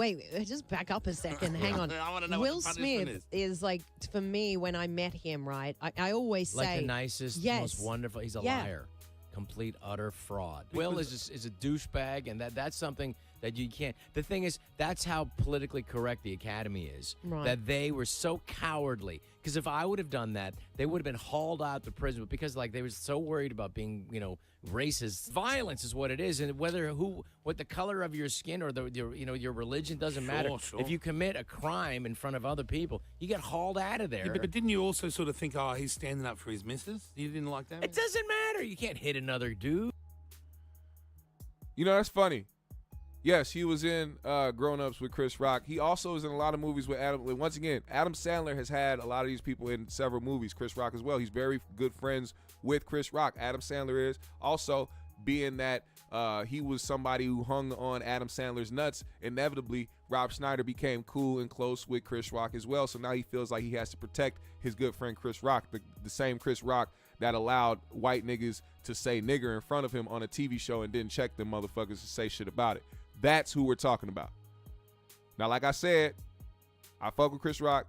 Just back up a second. Hang on. I want to know Will what the punishment Smith is like, for me, when I met him, right, I always say. Like the nicest, most wonderful. He's a liar. Complete, utter fraud. Will is a douchebag, and that's something that you can't. The thing is, that's how politically correct the Academy is. Right. That they were so cowardly. Because if I would have done that, they would have been hauled out to prison. But because they were so worried about being, racist. Violence is what it is, and what the color of your skin or your religion doesn't matter. Sure. If you commit a crime in front of other people, you get hauled out of there. Yeah, but didn't you also sort of think, he's standing up for his missus? You didn't like that? It doesn't matter. You can't hit another dude. That's funny. Yes, he was in Grown Ups with Chris Rock. He also is in a lot of movies with Adam. Once again, Adam Sandler has had a lot of these people in several movies. Chris Rock as well. He's very good friends with Chris Rock. Adam Sandler is. Also, being that he was somebody who hung on Adam Sandler's nuts, inevitably, Rob Schneider became cool and close with Chris Rock as well. So now he feels like he has to protect his good friend Chris Rock, the same Chris Rock that allowed white niggas to say nigger in front of him on a TV show and didn't check them motherfuckers to say shit about it. That's who we're talking about. Now, like I said, I fuck with Chris Rock,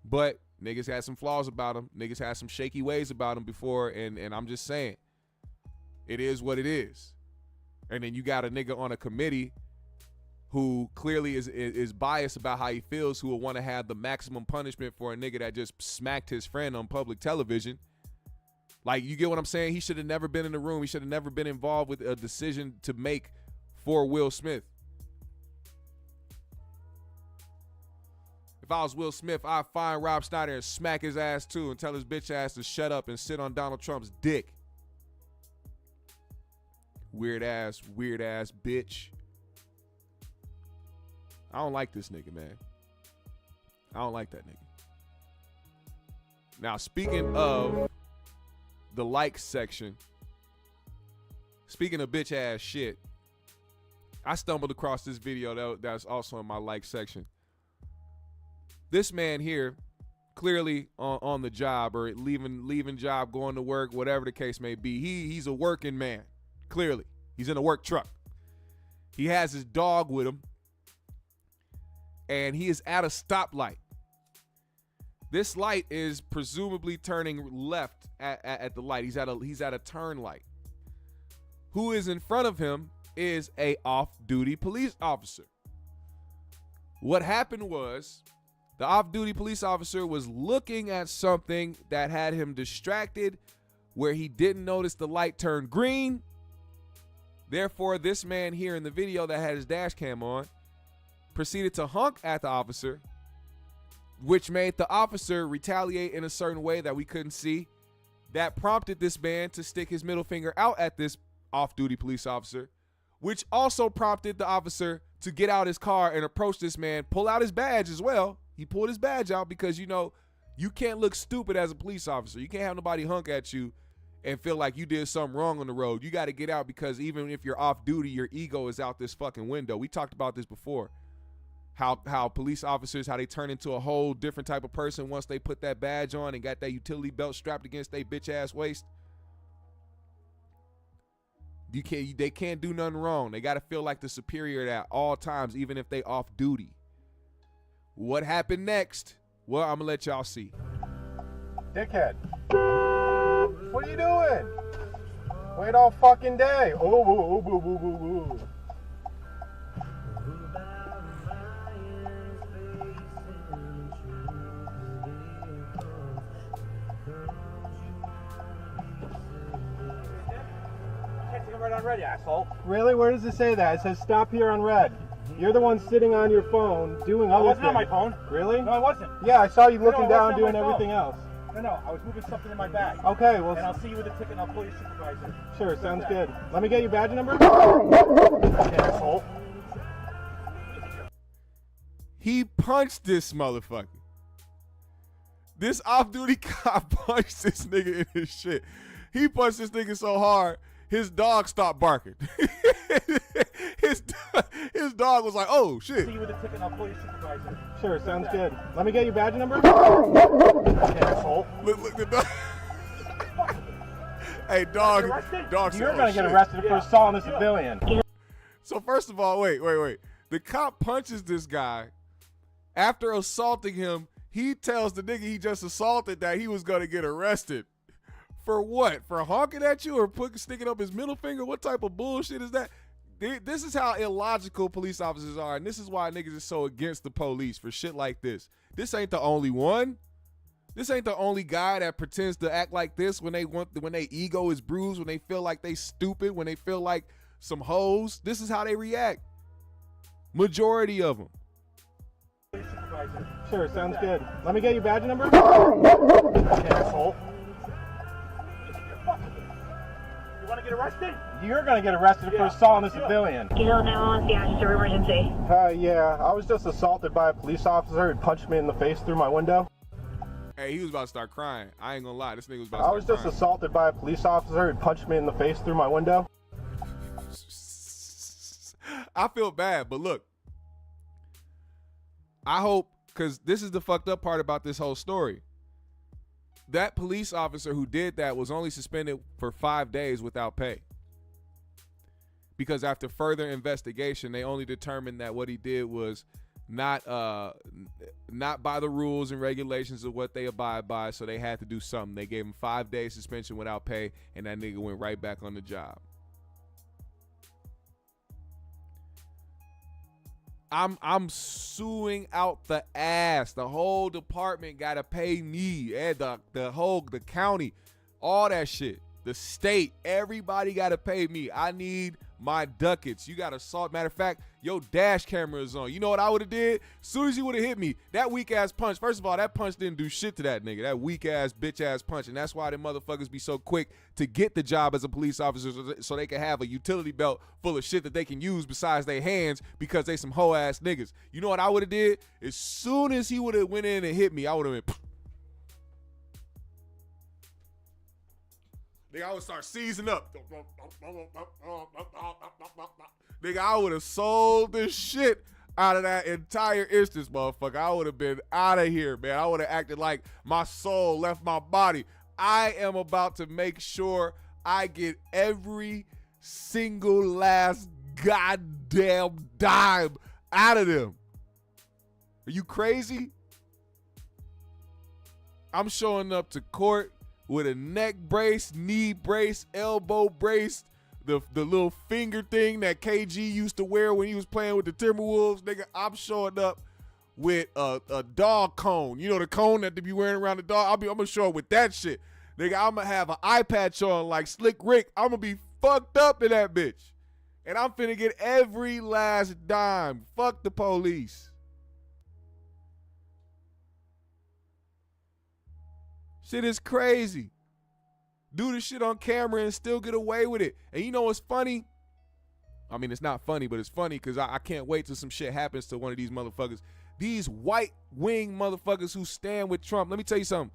but niggas had some flaws about him. Niggas had some shaky ways about him before, and I'm just saying, it is what it is. And then you got a nigga on a committee who clearly is biased about how he feels, who will want to have the maximum punishment for a nigga that just smacked his friend on public television. Like, you get what I'm saying? He should have never been in the room. He should have never been involved with a decision to make for Will Smith. If I was Will Smith, I'd find Rob Schneider and smack his ass too and tell his bitch ass to shut up and sit on Donald Trump's dick. Weird ass bitch. I don't like this nigga, man. I don't like that nigga. Now, speaking of the like section, speaking of bitch ass shit, I stumbled across this video that's also in my like section. This man here, clearly on the job or leaving job, going to work, whatever the case may be. He's a working man. Clearly, he's in a work truck. He has his dog with him, and he is at a stoplight. This light is presumably turning left at the light. He's at a turn light. Who is in front of him is a off-duty police officer. What happened was the off-duty police officer was looking at something that had him distracted where he didn't notice the light turn green. Therefore, this man here in the video that had his dash cam on proceeded to honk at the officer, which made the officer retaliate in a certain way that we couldn't see. That prompted this man to stick his middle finger out at this off-duty police officer, which also prompted the officer to get out his car and approach this man, pull out his badge as well. He pulled his badge out because, you know, you can't look stupid as a police officer. You can't have nobody honk at you and feel like you did something wrong on the road. You got to get out because even if you're off duty, your ego is out this fucking window. We talked about this before. How police officers, how they turn into a whole different type of person once they put that badge on and got that utility belt strapped against their bitch ass waist. They can't do nothing wrong. They got to feel like the superior at all times, even if they off duty. What happened next? Well, I'm gonna let y'all see. Dickhead. What are you doing? Wait all fucking day. Oh. Right on red, you asshole. Really? Where does it say that? It says stop here on red. You're the one sitting on your phone doing other things. I wasn't on my phone. Really? No, I wasn't. Yeah, I saw you looking down doing everything else. No, I was moving something in my bag. Okay, well... And I'll see you with a ticket and I'll pull your supervisor. Sure, sounds good. Let me get your badge number. Okay, asshole. He punched this motherfucker. This off-duty cop punched this nigga in his shit. He punched this nigga so hard, his dog stopped barking. his dog was like, oh, shit. See you with a ticket and I'll pull your supervisor. Sure, sounds good. Let me get your badge number. Okay, asshole. Look, the dog. Hey, dog. You're going to get arrested for assaulting a civilian. So first of all, wait. The cop punches this guy. After assaulting him, he tells the nigga he just assaulted that he was going to get arrested. For what? For honking at you or sticking up his middle finger? What type of bullshit is that? This is how illogical police officers are, and this is why niggas is so against the police for shit like this. This ain't the only one. This ain't the only guy that pretends to act like this when they ego is bruised, when they feel like they stupid, when they feel like some hoes. This is how they react. Majority of them. Sure, sounds good. Let me get your badge number. Okay, asshole. You want to get arrested? You're going to get arrested for assaulting a civilian. Tylil 911, the answer emergency. Yeah, I was just assaulted by a police officer who punched me in the face through my window. Hey, he was about to start crying. I ain't gonna lie, this nigga was about to start crying. I was just assaulted by a police officer who punched me in the face through my window. I feel bad, but look. I hope, because this is the fucked up part about this whole story. That police officer who did that was only suspended for 5 days without pay. Because after further investigation, they only determined that what he did was not by the rules and regulations of what they abide by, so they had to do something. They gave him 5 days suspension without pay, and that nigga went right back on the job. I'm suing out the ass. The whole department gotta pay me, and the county, all that shit. The state, everybody gotta pay me. I need my ducats. You got assault. Matter of fact, your dash camera is on. You know what I would have did? As soon as you would have hit me, that weak ass punch. First of all, that punch didn't do shit to that nigga. That weak ass bitch ass punch, and that's why them motherfuckers be so quick to get the job as a police officer, so they can have a utility belt full of shit that they can use besides their hands because they some hoe ass niggas. You know what I would have did? As soon as he would have went in and hit me, I would have been. Nigga, I would start seizing up. Nigga, I would have sold the shit out of that entire instance, motherfucker. I would have been out of here, man. I would have acted like my soul left my body. I am about to make sure I get every single last goddamn dime out of them. Are you crazy? I'm showing up to court with a neck brace, knee brace, elbow brace, the little finger thing that KG used to wear when he was playing with the Timberwolves. Nigga, I'm showing up with a dog cone. You know the cone that they be wearing around the dog? I'm gonna show up with that shit. Nigga, I'm going to have an eye patch on like Slick Rick. I'm going to be fucked up in that bitch. And I'm finna get every last dime. Fuck the police. Shit is crazy. Do this shit on camera and still get away with it. And you know what's funny? I mean, it's not funny, but it's funny because I can't wait till some shit happens to one of these motherfuckers. These white wing motherfuckers who stand with Trump. Let me tell you something.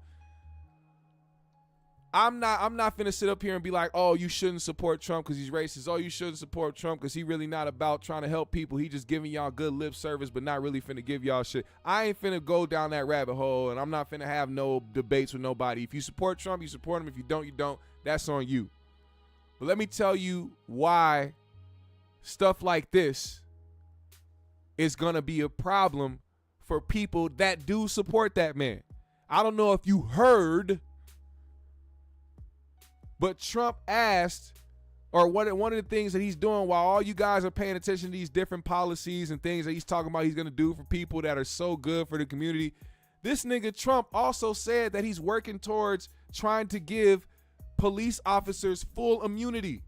I'm not finna sit up here and be like, oh, you shouldn't support Trump because he's racist. Oh, you shouldn't support Trump because he really not about trying to help people. He just giving y'all good lip service, but not really finna give y'all shit. I ain't finna go down that rabbit hole, and I'm not finna have no debates with nobody. If you support Trump, you support him. If you don't, you don't. That's on you. But let me tell you why stuff like this is gonna be a problem for people that do support that man. I don't know if you heard, but Trump asked, or one of the things that he's doing while all you guys are paying attention to these different policies and things that he's talking about he's going to do for people that are so good for the community, this nigga Trump also said that he's working towards trying to give police officers full immunity.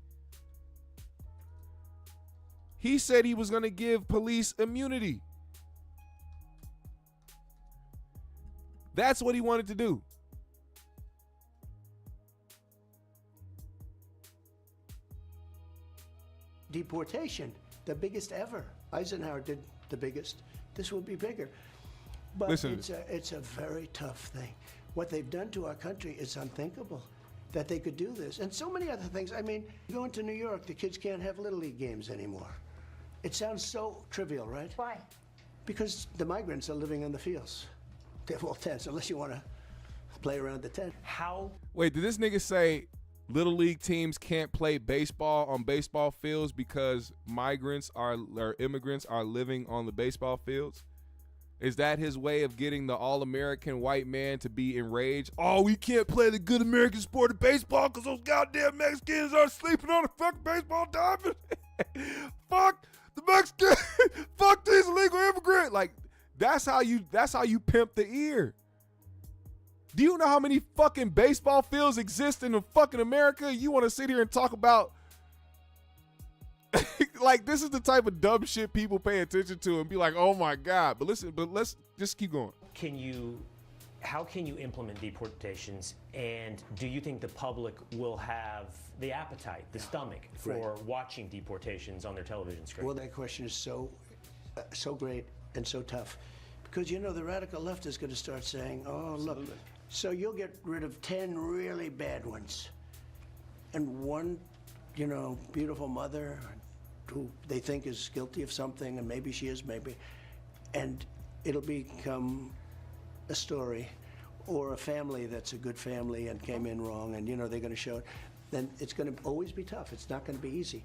He said he was going to give police immunity. That's what he wanted to do. Deportation, the biggest ever. Eisenhower did the biggest. This will be bigger. But it's a very tough thing. What they've done to our country is unthinkable, that they could do this. And so many other things. I mean, going to New York, the kids can't have Little League games anymore. It sounds so trivial, right? Why? Because the migrants are living in the fields. They have all tents, unless you want to play around the tent. How? Wait, did this nigga say Little League teams can't play baseball on baseball fields because migrants or immigrants are living on the baseball fields? Is that his way of getting the all-American white man to be enraged? Oh, we can't play the good American sport of baseball because those goddamn Mexicans are sleeping on a fucking baseball diamond. Fuck the Mexicans. Fuck these illegal immigrants. Like, that's how you pimp the ear. Do you know how many fucking baseball fields exist in the fucking America? You want to sit here and talk about like this is the type of dumb shit people pay attention to and be like, oh my God. But let's just keep going. How can you implement deportations, and do you think the public will have the appetite, the stomach for watching deportations on their television screen? Well, that question is so great and so tough, because you know the radical left is going to start saying, oh, look, so you'll get rid of 10 really bad ones, and one, you know, beautiful mother who they think is guilty of something, and maybe she is, maybe, and it'll become a story, or a family that's a good family and came in wrong, and you know they're going to show it. Then it's going to always be tough. It's not going to be easy,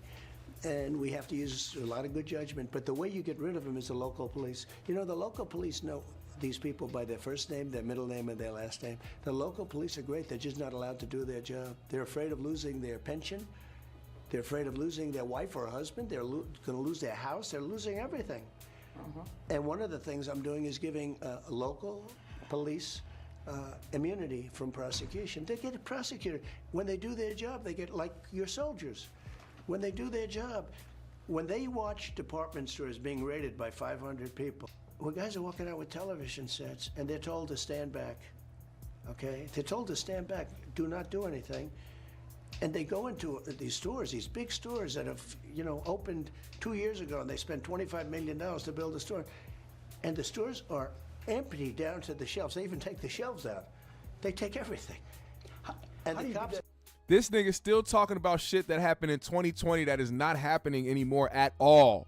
and we have to use a lot of good judgment. But the way you get rid of them is the local police. You know, the local police know these people by their first name, their middle name, and their last name. The local police are great. They're just not allowed to do their job. They're afraid of losing their pension. They're afraid of losing their wife or husband. They're going to lose their house. They're losing everything. And one of the things I'm doing is giving local police immunity from prosecution. They get prosecuted. When they do their job, they get like your soldiers. When they do their job, when they watch department stores being raided by 500 people, when guys are walking out with television sets and they're told to stand back, okay? They're told to stand back, do not do anything. And they go into these stores, these big stores that have, you know, opened 2 years ago, and they spent $25 million to build a store. And the stores are empty down to the shelves. They even take the shelves out. They take everything. And the cops... This nigga still talking about shit that happened in 2020 that is not happening anymore at all.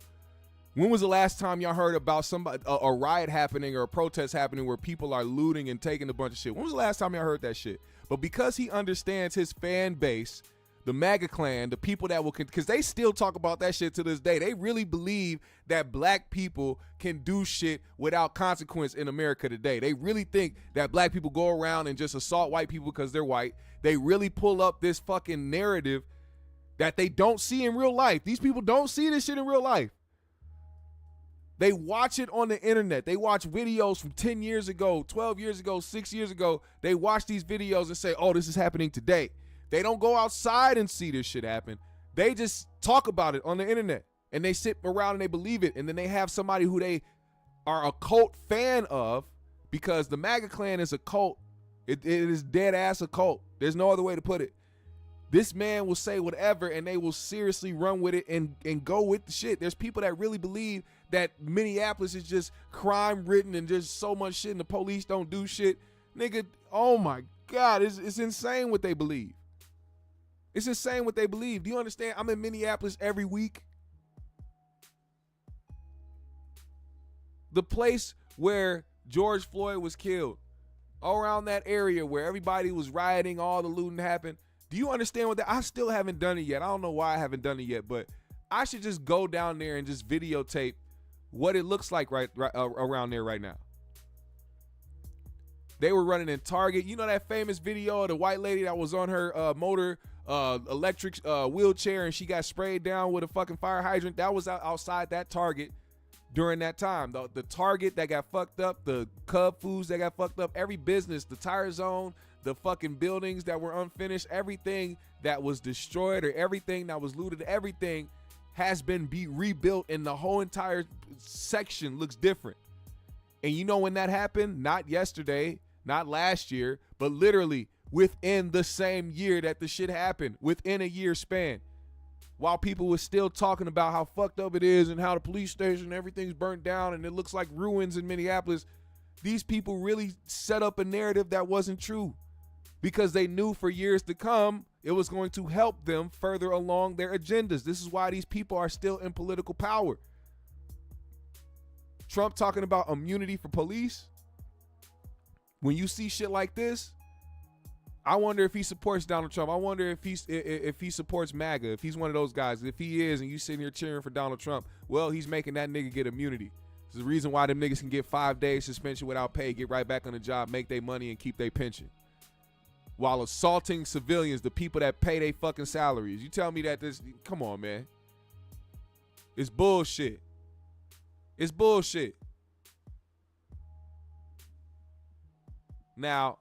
When was the last time y'all heard about a riot happening or a protest happening where people are looting and taking a bunch of shit? When was the last time y'all heard that shit? But because he understands his fan base, the MAGA clan, the people that will, because they still talk about that shit to this day. They really believe that black people can do shit without consequence in America today. They really think that black people go around and just assault white people because they're white. They really pull up this fucking narrative that they don't see in real life. These people don't see this shit in real life. They watch it on the internet. They watch videos from 10 years ago, 12 years ago, 6 years ago. They watch these videos and say, oh, this is happening today. They don't go outside and see this shit happen. They just talk about it on the internet, and they sit around and they believe it. And then they have somebody who they are a cult fan of, because the MAGA clan is a cult. It is dead ass a cult. There's no other way to put it. This man will say whatever, and they will seriously run with it and go with the shit. There's people that really believe that Minneapolis is just crime ridden and just so much shit and the police don't do shit. Nigga, oh my God, it's insane what they believe. It's insane what they believe. Do you understand? I'm in Minneapolis every week. The place where George Floyd was killed, all around that area where everybody was rioting, all the looting happened. Do you understand what that? I still haven't done it yet. I don't know why I haven't done it yet, but I should just go down there and just videotape what it looks like right around there right now. They were running in Target. You know that famous video of the white lady that was on her motor electric wheelchair and she got sprayed down with a fucking fire hydrant? That was outside that Target during that time. The Target that got fucked up, the Cub Foods that got fucked up, every business, the Tire Zone, the fucking buildings that were unfinished, everything that was destroyed or everything that was looted, everything has been rebuilt, and the whole entire section looks different. And you know when that happened? Not yesterday, not last year, but literally within the same year that the shit happened, within a year span. While people were still talking about how fucked up it is and how the police station, everything's burnt down and it looks like ruins in Minneapolis, these people really set up a narrative that wasn't true, because they knew for years to come it was going to help them further along their agendas. This is why these people are still in political power. Trump talking about immunity for police. When you see shit like this, I wonder if he supports Donald Trump. I wonder if he supports MAGA, if he's one of those guys. If he is, and you sitting here cheering for Donald Trump, well, he's making that nigga get immunity. It's the reason why them niggas can get 5 days suspension without pay, get right back on the job, make their money, and keep their pension, while assaulting civilians, the people that pay their fucking salaries. You tell me that this, come on, man. It's bullshit. It's bullshit. Now,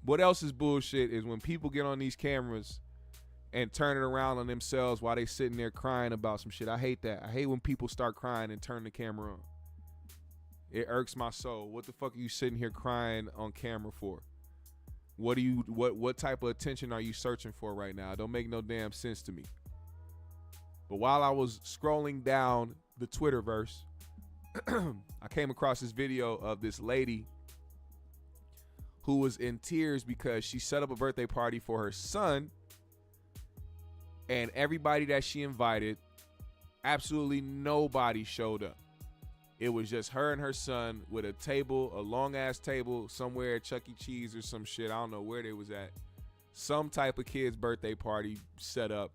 what else is bullshit is when people get on these cameras and turn it around on themselves while they sitting there crying about some shit. I hate that. I hate when people start crying and turn the camera on. It irks my soul. What the fuck are you sitting here crying on camera for? What type of attention are you searching for right now? It don't make no damn sense to me. But while I was scrolling down the Twitterverse, I came across this video of this lady who was in tears because she set up a birthday party for her son, and everybody that she invited, absolutely nobody showed up. It was just her and her son with a table, a long ass table somewhere at Chuck E. Cheese or some shit. I don't know where they was at. Some type of kid's birthday party set up.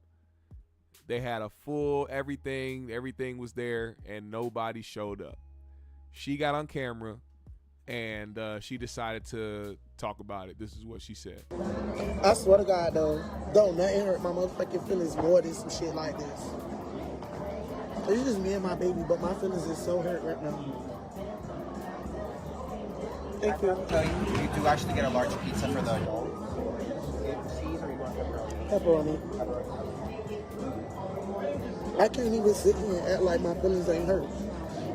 They had a full everything was there, and nobody showed up. She got on camera and she decided to talk about it. This is what she said. I swear to God, though, don't nothing hurt my motherfucking feelings more than some shit like this. It's just me and my baby, but my feelings is so hurt right now. Thank you. So you do actually get a large pizza for the adult? Pepperoni. I can't even sit here and act like my feelings ain't hurt.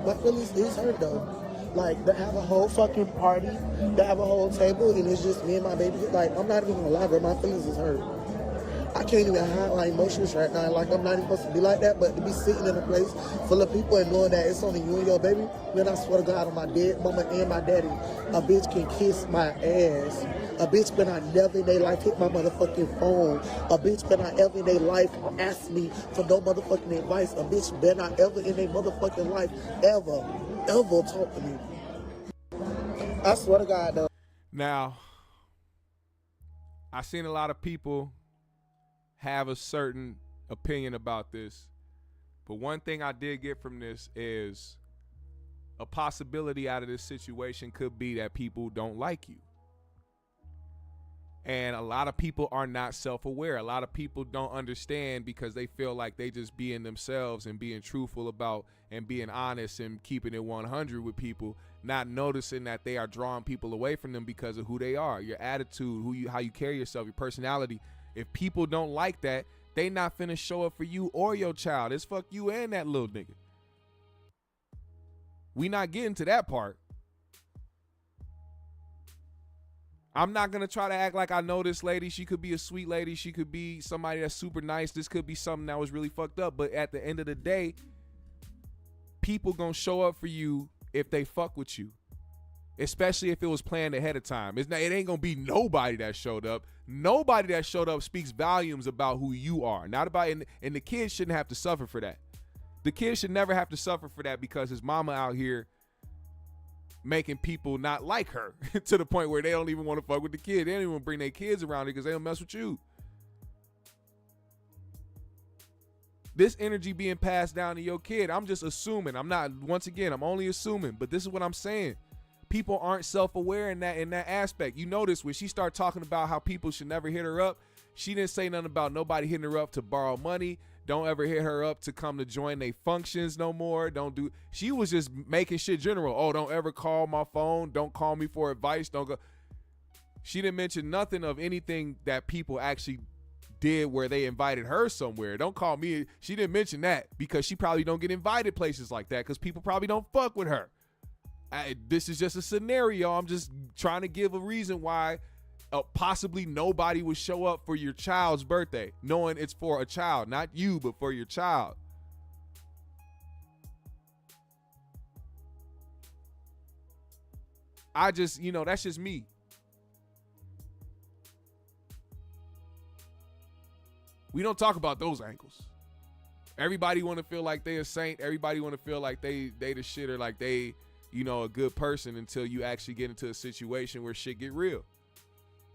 My feelings is hurt, though. Like, to have a whole fucking party, to have a whole table, and it's just me and my baby. Like, I'm not even gonna lie, but my feelings is hurt. I can't even hide my emotions right now. Like, I'm not even supposed to be like that, but to be sitting in a place full of people and knowing that it's only you and your baby, man, I swear to God, on my dead mama and my daddy, a bitch can kiss my ass. A bitch better not never in their life hit my motherfucking phone. A bitch better not ever in their life ask me for no motherfucking advice. A bitch better not ever in their motherfucking life ever talk to me. I swear to God, though. Now, I've seen a lot of people have a certain opinion about this, but one thing I did get from this is a possibility out of this situation could be that people don't like you. And a lot of people are not self-aware. A lot of people don't understand because they feel like they just being themselves and being truthful about and being honest and keeping it 100 with people, not noticing that they are drawing people away from them because of who they are, your attitude, how you carry yourself, your personality. If people don't like that, they not finna show up for you or your child. It's fuck you and that little nigga. We not getting to that part. I'm not going to try to act like I know this lady. She could be a sweet lady. She could be somebody that's super nice. This could be something that was really fucked up. But at the end of the day, people going to show up for you if they fuck with you, especially if it was planned ahead of time. It ain't going to be nobody that showed up. Nobody that showed up speaks volumes about who you are. Not about, and the kids shouldn't have to suffer for that. The kids should never have to suffer for that because his mama out here making people not like her to the point where they don't even want to fuck with the kid. They don't even bring their kids around because they don't mess with you. This energy being passed down to your kid, I'm just assuming. I'm only assuming, but this is what I'm saying. People aren't self-aware in that aspect. You notice when she started talking about how people should never hit her up, she didn't say nothing about nobody hitting her up to borrow money. Don't ever hit her up to come to join their functions no more. She was just making shit general. Oh, don't ever call my phone. Don't call me for advice. Don't go. She didn't mention nothing of anything that people actually did where they invited her somewhere. Don't call me. She didn't mention that because she probably don't get invited places like that because people probably don't fuck with her. This is just a scenario. I'm just trying to give a reason why possibly nobody would show up for your child's birthday, knowing it's for a child, not you, but for your child. I just, that's just me. We don't talk about those angles. Everybody want to feel like they a saint. Everybody want to feel like they the shit or like they, a good person until you actually get into a situation where shit get real.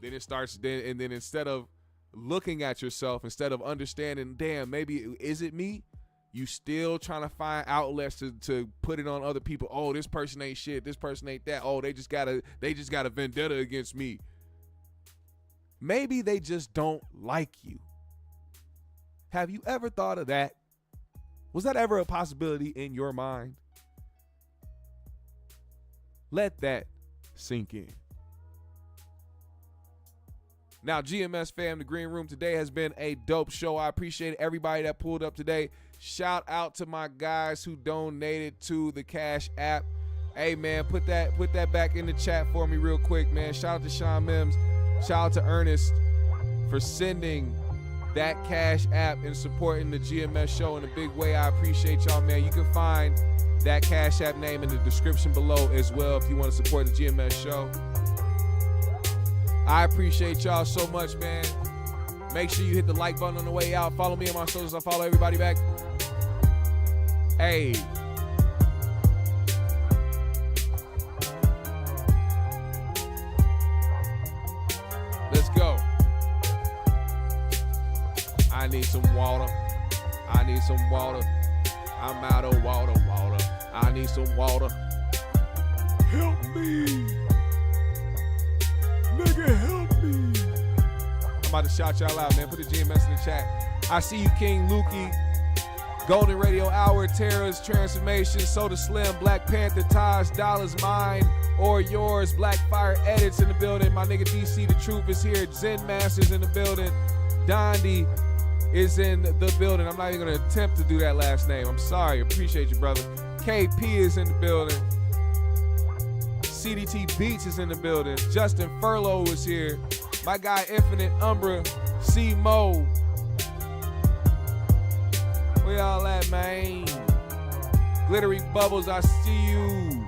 Then it starts, and then instead of looking at yourself, instead of understanding, damn, maybe is it me? You still trying to find outlets to put it on other people. Oh, this person ain't shit. This person ain't that. Oh, they just got a vendetta against me. Maybe they just don't like you. Have you ever thought of that? Was that ever a possibility in your mind? Let that sink in. Now, GMS fam, the Green Room today has been a dope show. I appreciate everybody that pulled up today. Shout out to my guys who donated to the Cash App. Hey, man, put that back in the chat for me real quick, man. Shout out to Sean Mims. Shout out to Ernest for sending that Cash App and supporting the GMS show in a big way. I appreciate y'all, man. You can find that Cash App name in the description below as well if you want to support the GMS show. I appreciate y'all so much, man. Make sure you hit the like button on the way out. Follow me on my socials. I follow everybody back. Hey. Let's go. I need some water. I need some water. I'm out of water. I need some water. Help me. Nigga, help me. I'm about to shout y'all out, man. Put the GMS in the chat. I see you, King Lukey. Golden Radio Hour, Terra's Transformation, Soda Slim, Black Panther, Taj, Dollars Mine, or yours. Black Fire Edits in the building. My nigga DC, The Truth is here. Zen Masters in the building. Dondi is in the building. I'm not even going to attempt to do that last name. I'm sorry. Appreciate you, brother. KP is in the building. CDT Beats is in the building. Justin Furlow is here. My guy Infinite Umbra, C Mo. Where y'all at, man? Glittery Bubbles, I see you.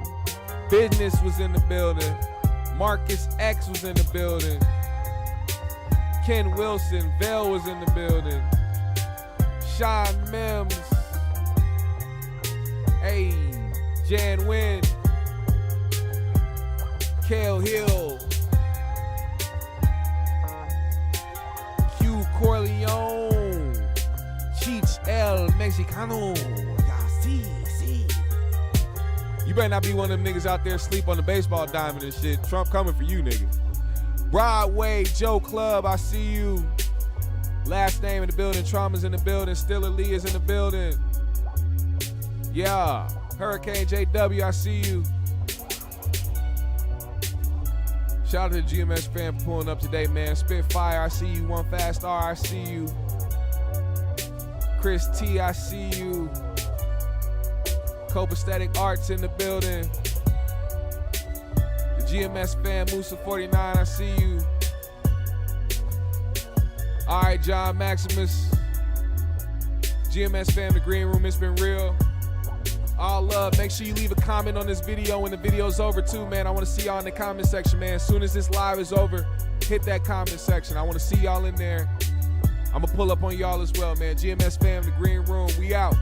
Business was in the building. Marcus X was in the building. Ken Wilson, Vale was in the building. Sean Mims. Hey, Jan Wynn. Kale Hill. Q Corleone. Cheech El Mexicano. See. You better not be one of them niggas out there sleep on the baseball diamond and shit. Trump coming for you, nigga. Broadway, Joe Club, I see you. Last name in the building, Trauma's in the building, Stiller Lee is in the building. Yeah, Hurricane JW, I see you. Shout out to the GMS fam for pulling up today, man. Spitfire, I see you. One Fast R, I see you. Chris T, I see you. Copacetic Arts in the building. The GMS fam, Musa 49, I see you. All right, John Maximus. GMS fam, the green room, it's been real. All love. Make sure you leave a comment on this video when the video's over too, man. I want to see y'all in the comment section, man. As soon as this live is over, hit that comment section. I want to see y'all in there. I'm going to pull up on y'all as well, man. GMS fam, the green room, we out.